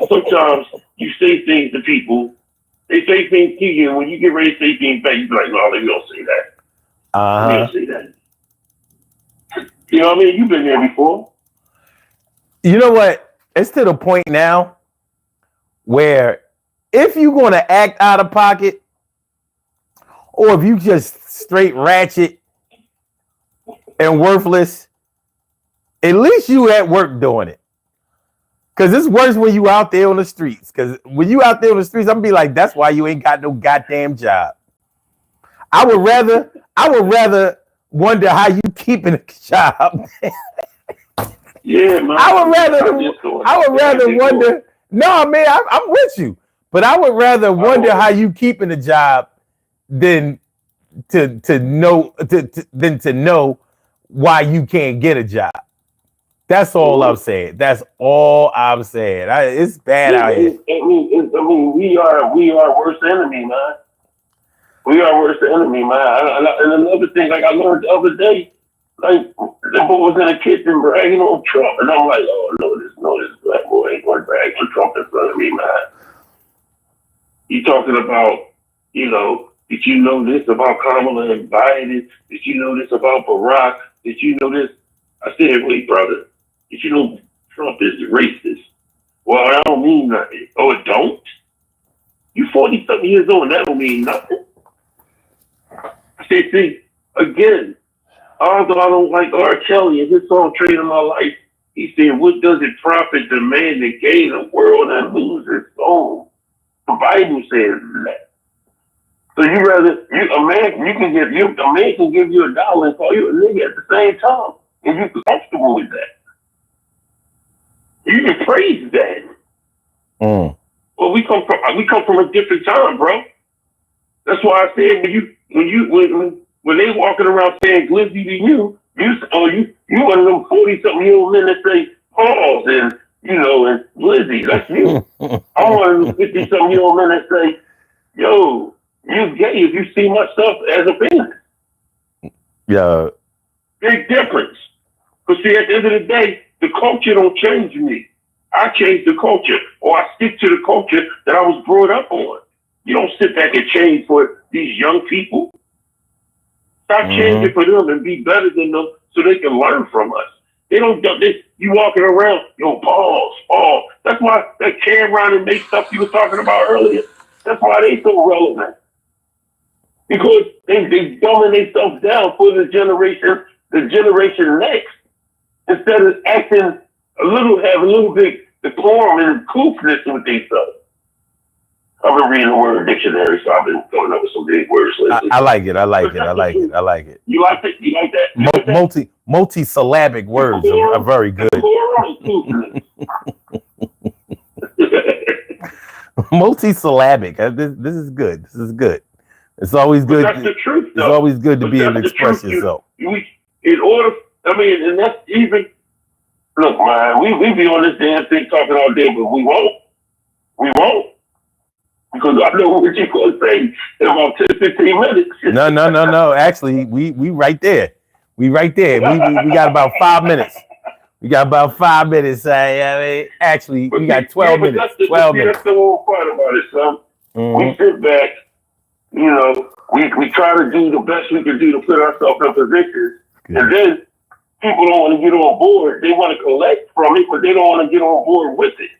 Sometimes you say things to people, they say things to you, and when you get ready to say things back, you be like, no, let me don't say that. Let me don't say that. You know what I mean? You've been there before. You know what? It's to the point now where if you're going to act out of pocket, or if you just straight ratchet and worthless, at least you at work doing it. Because it's worse when you out there on the streets. Because when you out there on the streets, I'm gonna be like, that's why you ain't got no goddamn job. I would rather wonder how you keeping a job. Yeah, man. I would rather wonder. No, man, I'm with you. But I would rather wonder how you keeping a job than to know why you can't get a job. That's all I'm saying. That's all I'm saying. It's bad out here. I mean, we are worst enemy, man. We are worst enemy, man. And another thing, like I learned the other day, like the boy was in the kitchen bragging on Trump, and I'm like, oh no, this black boy ain't going to brag on Trump in front of me, man. You talking about, did you know this about Kamala and Biden? Did you know this about Barack? Did you know this? I said, wait, brother. Did you know Trump is racist? Well, I don't mean nothing. Oh, it don't? You 40-something years old, and that don't mean nothing. See, again, although I don't like R. Kelly and his song Trade My Life, he said, what does it profit the man to gain the world and lose his soul? The Bible says that. So a man can give you $1 and call you a nigga at the same time, and you're comfortable with that. You can praise that. Well, we come from a different time, bro. That's why I said when they walking around saying glizzy to you one of them 40-something-year-old men that say pause and glizzy. That's you. I'm one of them 50-something-year-old men that say, yo, you gay if you see my stuff as a penis. Yeah. Big difference. Because see, at the end of the day, the culture don't change me. I change the culture, or I stick to the culture that I was brought up on. You don't sit back and change for these young people. Stop changing for them and be better than them so they can learn from us. They don't do this. You walking around, pause. That's why that Cameron and Nate stuff you were talking about earlier, that's why they so relevant. Because they dumbing themselves down for the generation next, instead of acting have a little bit decorum and coolness with themselves. I've been reading the word dictionary, so I've been coming up with some big words lately. I like it. You like it? You like that? Multi-syllabic words are very good. Multi-syllabic. This is good. This is good. It's always good. That's the truth, though. It's always good to be able to express yourself. And that's even. Look, man, we be on this damn thing talking all day, but we won't. We won't. Because I know what you're going to say in about 10, 15 minutes. No. Actually, we right there. We right there. We got about 5 minutes. We got about 5 minutes. Actually, we got 12 minutes. 12 minutes. That's the whole part about it, son. We sit back, we try to do the best we can do to put ourselves in positions. Good. And then people don't want to get on board. They want to collect from it, but they don't want to get on board with it.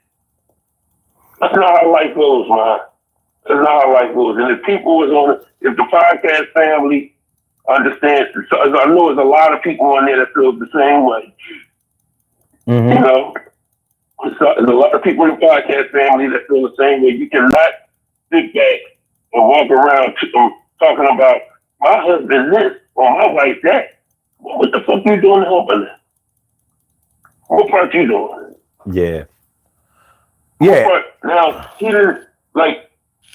That's not how life goes, man. That's not how life goes. And if the podcast family understands, I know there's a lot of people on there that feel the same way. There's a lot of people in the podcast family that feel the same way. You cannot sit back and walk around talking about my husband this or my wife that. What the fuck you doing helping that? What part you doing? Yeah. Now, he didn't,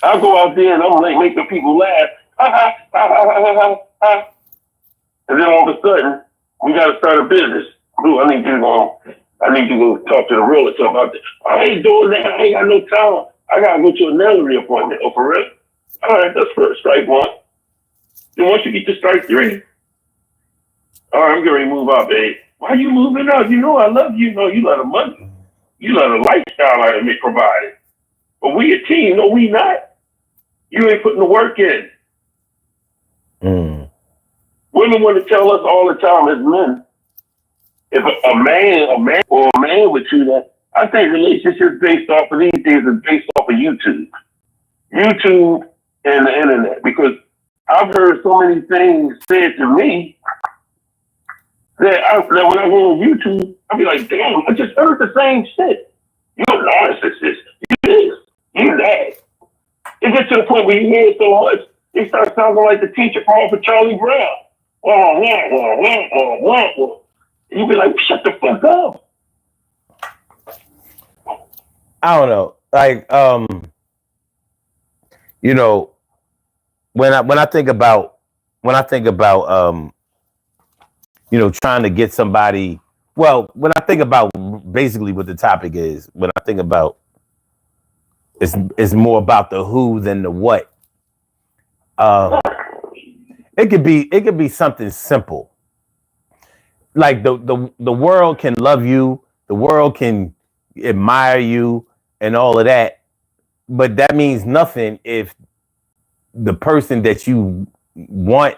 I'll go out there and I'm like make the people laugh. And then all of a sudden, we got to start a business. Ooh, I need to go talk to the realtor about this. I ain't doing that. I ain't got no time. I got to go to a notary appointment. Oh, for real? All right, that's first strike one. Then once you get to strike three, All right, I'm getting ready to move out, babe. Why you moving out? You know I love you. You know you love the money. You love the lifestyle I make provided. But we a team. No, we not. You ain't putting the work in. Mm. Women want to tell us all the time as men, if a man would do that, I think relationships based off of these things is based off of YouTube and the internet. Because I've heard so many things said to me that when I go on YouTube, I'll be like, damn, I just heard the same shit. You're a narcissist. You this. You that. It gets to the point where you hear it so much, it starts sounding like the teacher calling for Charlie Brown. You be like, shut the fuck up. I don't know. Like, you know, when I think about you know, trying to get somebody. Well, when I think about basically what the topic is, when I think about it's more about the who than the what. It could be something simple. Like the world can love you, the world can admire you and all of that, but that means nothing if the person that you want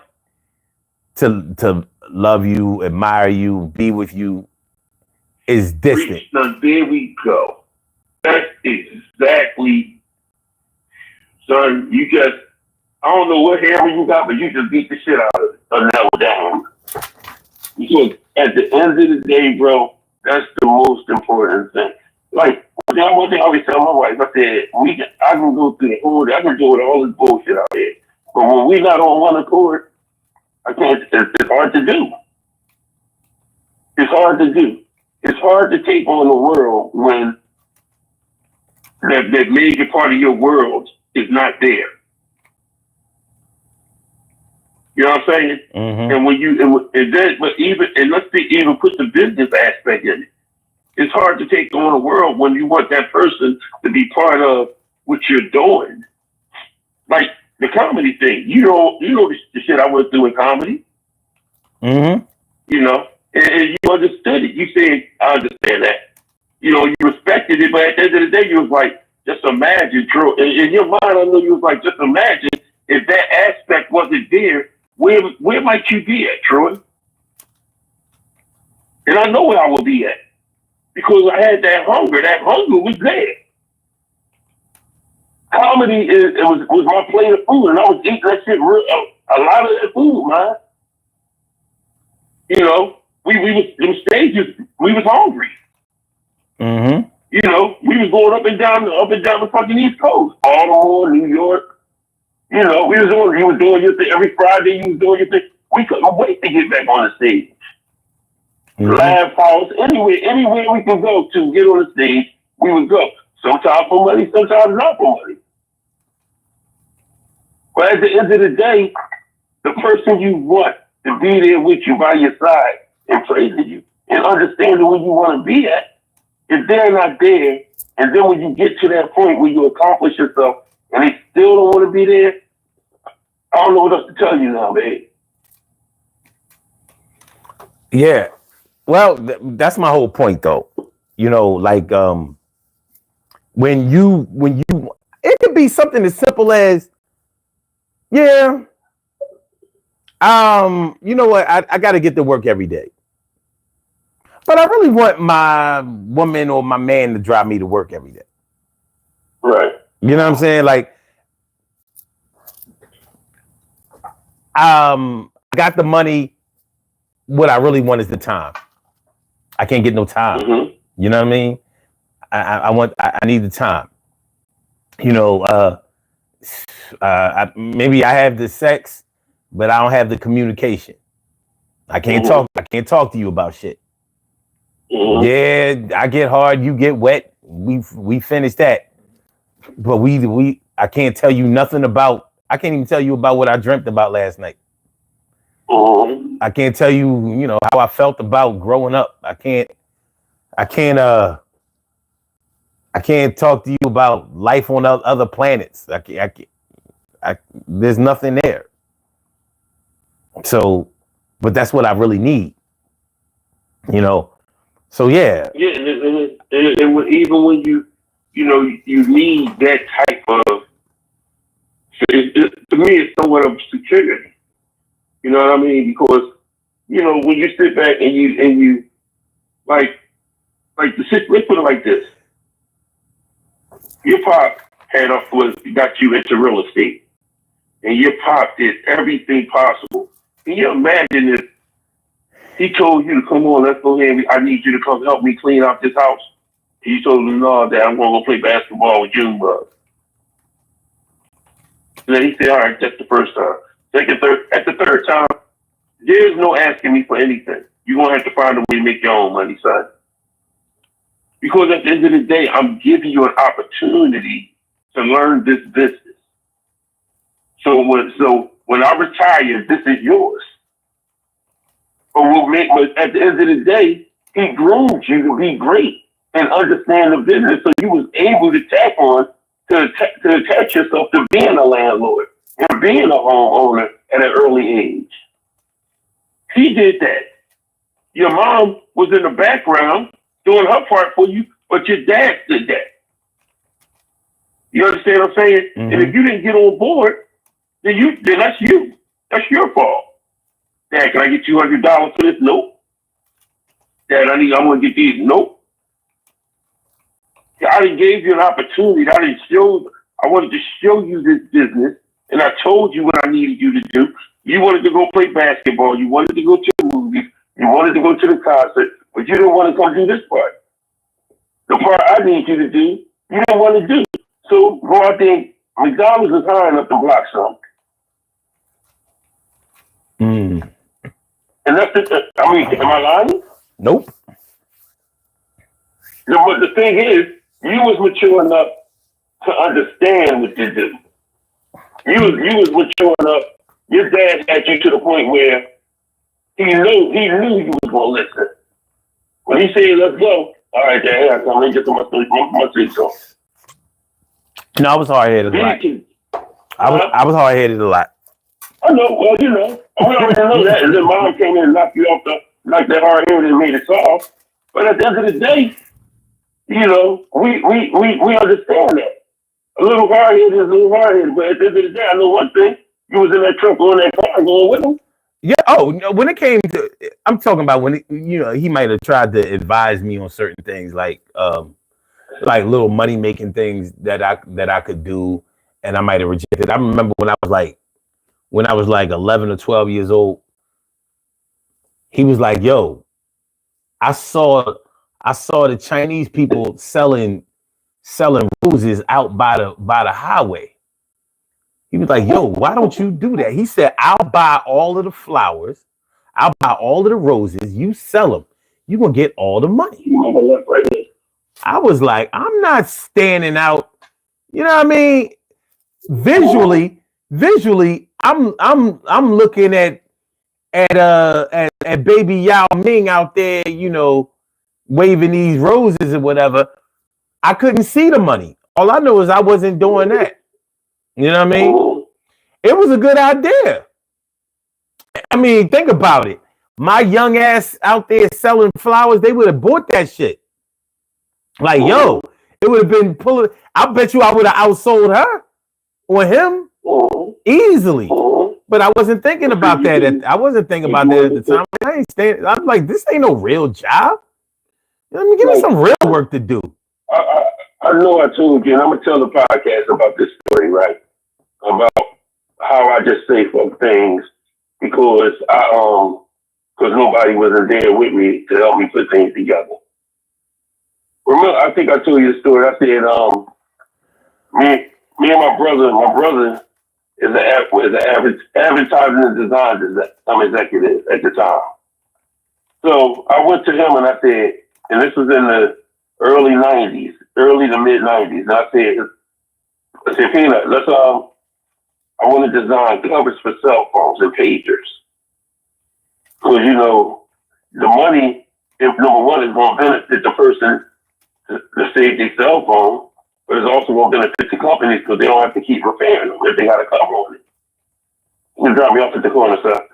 to love you, admire you, be with you is distant. Now there we go. That's exactly, son. You just, I don't know what hammer you got, but you just beat the shit out of it. Now down. Because at the end of the day, bro, that's the most important thing. Like, one thing I always tell my wife, I said, I can go through the whole, I can deal with all this bullshit out here. But when we not on one accord, I can't, it's hard to do. It's hard to do. It's hard to take on the world when that major part of your world is not there. You know what I'm saying? Mm-hmm. And let's even put the business aspect in it. It's hard to take on a world when you want that person to be part of what you're doing. Like the comedy thing, you know the shit I went through in comedy. Mm-hmm. You know, and you understood it. You said, I understand that. You know, you respected it, but at the end of the day, you was like, just imagine, Troy. In your mind, I know you was like, just imagine if that aspect wasn't there. Where might you be at, Troy? And I know where I will be at because I had that hunger. That hunger was there. Comedy was my plate of food, and I was eating that shit a lot of that food, man. You know, we was in stages. We was hungry. Mm-hmm. You know, we was going up and down the fucking East Coast, Baltimore, New York. You know, you was doing your thing every Friday. You was doing your thing. We couldn't wait to get back on the stage. Mm-hmm. Laugh house, anywhere we could go to get on the stage, we would go. Sometimes for money, sometimes not for money. But at the end of the day, the person you want to be there with you by your side and praising you and understanding where you want to be at, if they're not there, and then when you get to that point where you accomplish yourself and they still don't want to be there, I don't know what else to tell you now, babe. Yeah. Well, that's my whole point, though. You know, like when you, it could be something as simple as, yeah, you know what, I got to get to work every day, but I really want my woman or my man to drive me to work every day. Right. You know what I'm saying? Like, I got the money. What I really want is the time. I can't get no time. Mm-hmm. You know what I mean? I need the time. You know, maybe I have the sex, but I don't have the communication. I can't talk. I can't talk to you about shit. Mm-hmm. Yeah, I get hard, you get wet. We finished that, but I can't tell you nothing about. I can't even tell you about what I dreamt about last night. Mm-hmm. I can't tell you, you know, how I felt about growing up. I can't talk to you about life on other planets. There's nothing there. So but that's what I really need. You know. So yeah. Yeah, and even when you need that type of, to me, it's somewhat of security. You know what I mean? Because when you sit back and you like let's put it like this: your pop got you into real estate, and your pop did everything possible. Can you imagine if he told you to come on, let's go ahead, I need you to come help me clean out this house? And you told him, no, Dad, I'm going to go play basketball with Junebug. And then he said, all right, that's the first time. At the third time, there's no asking me for anything. You're going to have to find a way to make your own money, son. Because at the end of the day, I'm giving you an opportunity to learn this business. So when I retire, this is yours. But at the end of the day, he groomed you to be great and understand the business, so you was able to tap on to attach yourself to being a landlord and being a homeowner at an early age. He did that. Your mom was in the background doing her part for you, but your dad did that. You understand what I'm saying? Mm-hmm. And if you didn't get on board, then that's you. That's your fault. Dad, can I get $200 for this? Nope. Dad, I want to get these. Nope. I didn't give you an opportunity. I wanted to show you this business, and I told you what I needed you to do. You wanted to go play basketball. You wanted to go to the movies. You wanted to go to the concert, but you didn't want to come do this part. The part I need you to do, you didn't want to do. So go out there. McDonald's is hiring up to block something. And that's am I lying? Nope. The thing is, you was mature enough to understand what you do. You was mature enough. Your dad had you to the point where he knew you was gonna listen. When he said, "Let's go," all right, Dad, I come and get to my street song. No, I was hard-headed a lot. I was hard-headed a lot. I know. Well, we already know that. And then Mom came in and knocked you off that hard head and made it soft. But at the end of the day, we understand that. A little hard head is a little hard head. But at the end of the day, I know one thing: you was in that truck on that car going with him. Yeah. Oh, no, when it came to, I'm talking about when he might have tried to advise me on certain things, like little money making things that I could do, and I might have rejected. I remember when I was like 11 or 12 years old, he was like, "Yo, I saw the Chinese people selling roses out by the highway." He was like, "Yo, why don't you do that?" He said, "I'll buy all of the flowers. I'll buy all of the roses. You sell them. You're going to get all the money." I was like, I'm not standing out. You know what I mean? Visually, I'm looking at baby Yao Ming out there, waving these roses or whatever. I couldn't see the money. All I know is I wasn't doing that. You know what I mean? It was a good idea. I mean, think about it. My young ass out there selling flowers, they would have bought that shit. Like, yo, it would have been pulling. I bet you I would have outsold her or him easily. But I wasn't thinking about that. I wasn't thinking about that at the time. I ain't staying. I'm like, this ain't no real job. Let me give me some real work to do. I know I told you, and I'm gonna tell the podcast about this story, right? About how I just say fuck things because nobody wasn't there with me to help me put things together. Remember, I think I told you the story. I said, me and my brother is an advertising and design executive at the time. So I went to him and I said, and this was in the early to mid 90s. And I said, Peanut, I want to design covers for cell phones and pagers. Because, the money, if number one, is going to benefit the person to save their cell phone, but it's also going to benefit the companies because they don't have to keep repairing them if they got a cover on it. You can drop me off at the corner, sir.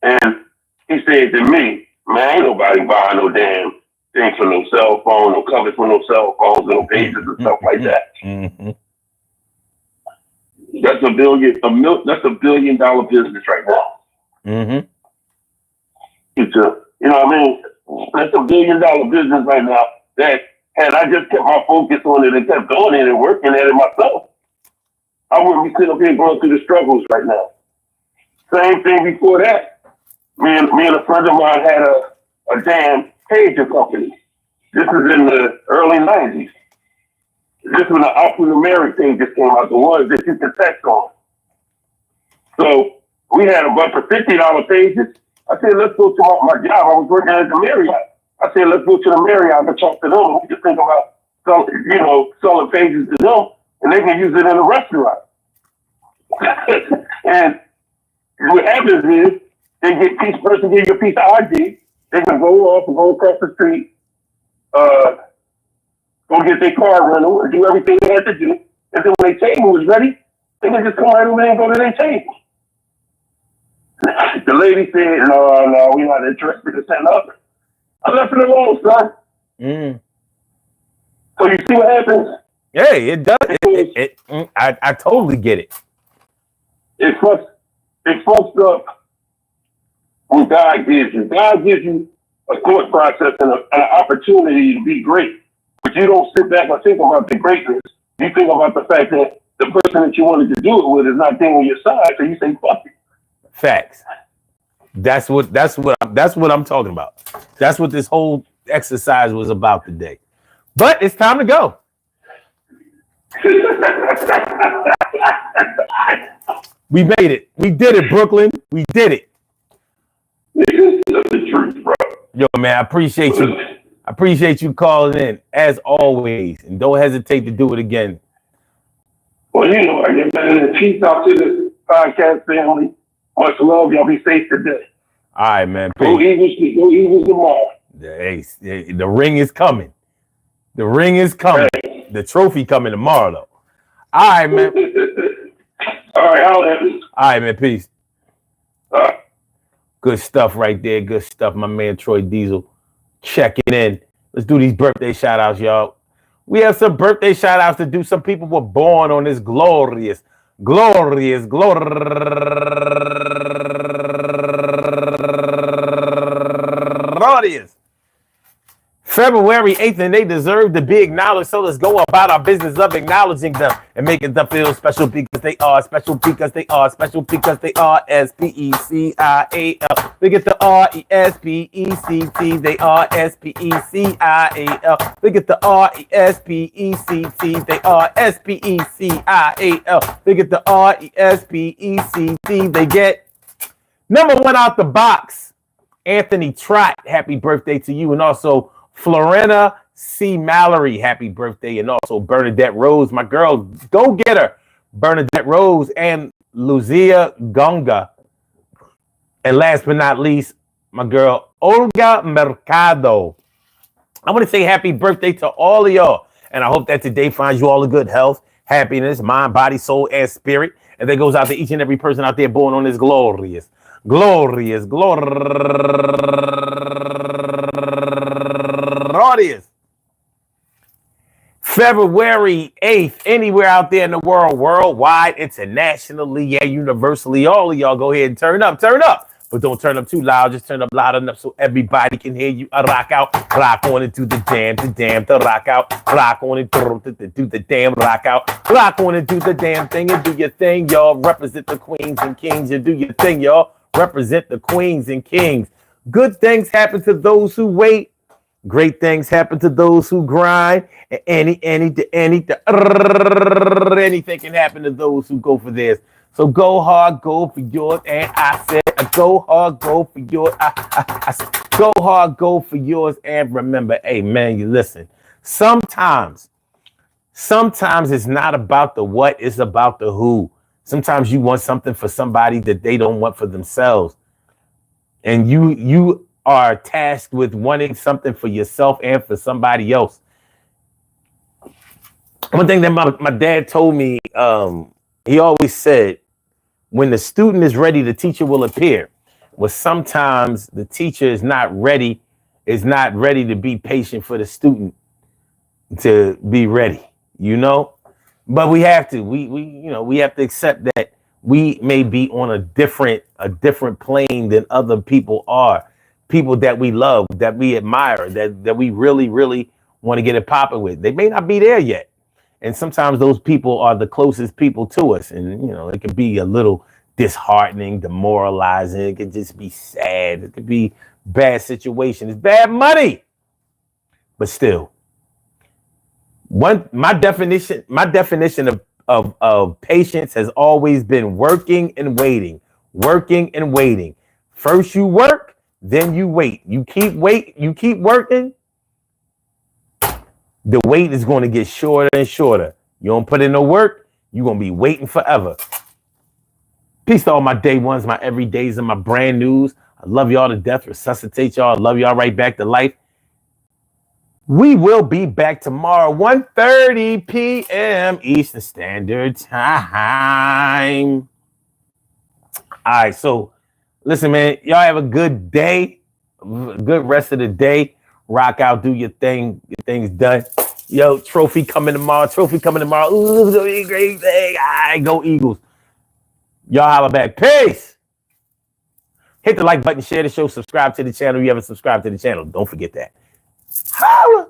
And he said to me, man, ain't nobody buying no damn things for no cell phone, no covers for no cell phones, no pages and stuff like that. Mm-hmm. That's $1 billion business right now. Mm-hmm. It's you know what I mean? That's $1 billion business right now that had I just kept my focus on it and kept doing it and working at it myself, I wouldn't be sitting up here going through the struggles right now. Same thing before that. Me and a friend of mine had a damn pager company. This is in the early 90s. This when the alphanumeric thing just came out, the ones that you can text on. So we had a bunch of $50 pages. I said, let's go to my job. I was working at the Marriott. I said, let's go to the Marriott and talk to them. We can think about selling pages to them, and they can use it in a restaurant. And what happens is they get each person give you a piece of ID. They can go off and go across the street, go get their car rental and do everything they have to do. And then when their table is ready, they can just come right over there and go to their table. The lady said, no, we're not interested in setting up. I left it alone, son. Mm. So you see what happens? Hey, it does. I totally get it. It fucks up when God gives you. God gives you a thought process and an opportunity to be great. But you don't sit back and think about the greatness. You think about the fact that the person that you wanted to do it with is not there on your side, so you say, fuck it. Facts. That's what I'm talking about. That's what this whole exercise was about today. But it's time to go. We made it. We did it, Brooklyn. We did it. That's the truth, bro. Yo, man, I appreciate you. I appreciate you calling in, as always. And don't hesitate to do it again. Well, you know, I get better. Peace out to the podcast family. Much love. Y'all be safe today. All right, man. Go Eagles tomorrow. Hey, the ring is coming. The ring is coming. Hey. The trophy coming tomorrow, though. All right, man. All right, I'll have it. All right, man. Peace. Good stuff right there. Good stuff. My man Troy Diesel checking in. Let's do these birthday shout outs, y'all. We have some birthday shout outs to do. Some people were born on this glorious February 8th, and they deserve to be acknowledged. So let's go about our business of acknowledging them and making them feel special because they are special because they are special because they are SPECIAL. They get the RESPECT. They are SPECIAL. They get the RESPECT. They are SPECIAL. They get the RESPECT. They get number one out the box. Anthony Trott, happy birthday to you, and also Florena C. Mallory, happy birthday. And also Bernadette Rose, my girl, go get her. Bernadette Rose and Lucia Gonga. And last but not least, my girl, Olga Mercado. I want to say happy birthday to all of y'all. And I hope that today finds you all in good health, happiness, mind, body, soul, and spirit. And that goes out to each and every person out there born on this glorious February 8th, anywhere out there in the world, worldwide, internationally, yeah, universally, all of y'all go ahead and turn up. But don't turn up too loud, just turn up loud enough so everybody can hear you. Rock out, rock on into the jam, to rock out, rock on into the damn rock out, rock on into the damn thing and do your thing, y'all. Represent the queens and kings and do your thing, y'all. Represent the queens and kings. Good things happen to those who wait. Great things happen to those who grind. And anything can happen to those who go for theirs. So go hard, go for yours. And I said, go hard, go for yours. I said, go hard, go for yours. And remember, hey, man, you listen. Sometimes it's not about the what, it's about the who. Sometimes you want something for somebody that they don't want for themselves. And you are tasked with wanting something for yourself and for somebody else. One thing that my dad told me, he always said, when the student is ready, the teacher will appear. Well, sometimes the teacher is not ready to be patient for the student to be ready, but we have to, we have to accept that we may be on a different plane than other people are, people that we love, that we admire, that we really, really want to get it popping with. They may not be there yet. And sometimes those people are the closest people to us. And, it can be a little disheartening, demoralizing. It could just be sad. It could be bad situation. It's bad money. But still, my definition of patience has always been working and waiting. Working and waiting. First you work, then you wait. You keep working. The wait is going to get shorter and shorter. You don't put in no work, you're going to be waiting forever. Peace to all my day ones, my everydays, and my brand news. I love y'all to death. Resuscitate y'all. I love y'all right back to life. We will be back tomorrow, 1:30 p.m. Eastern Standard Time. All right, so listen, man. Y'all have a good day. Good rest of the day. Rock out, do your thing. Your thing's done. Yo, trophy coming tomorrow. Ooh, it's gonna be a great thing. All right, go Eagles. Y'all have a bad peace. Hit the like button, share the show, subscribe to the channel. You haven't subscribed to the channel. Don't forget that. Holla.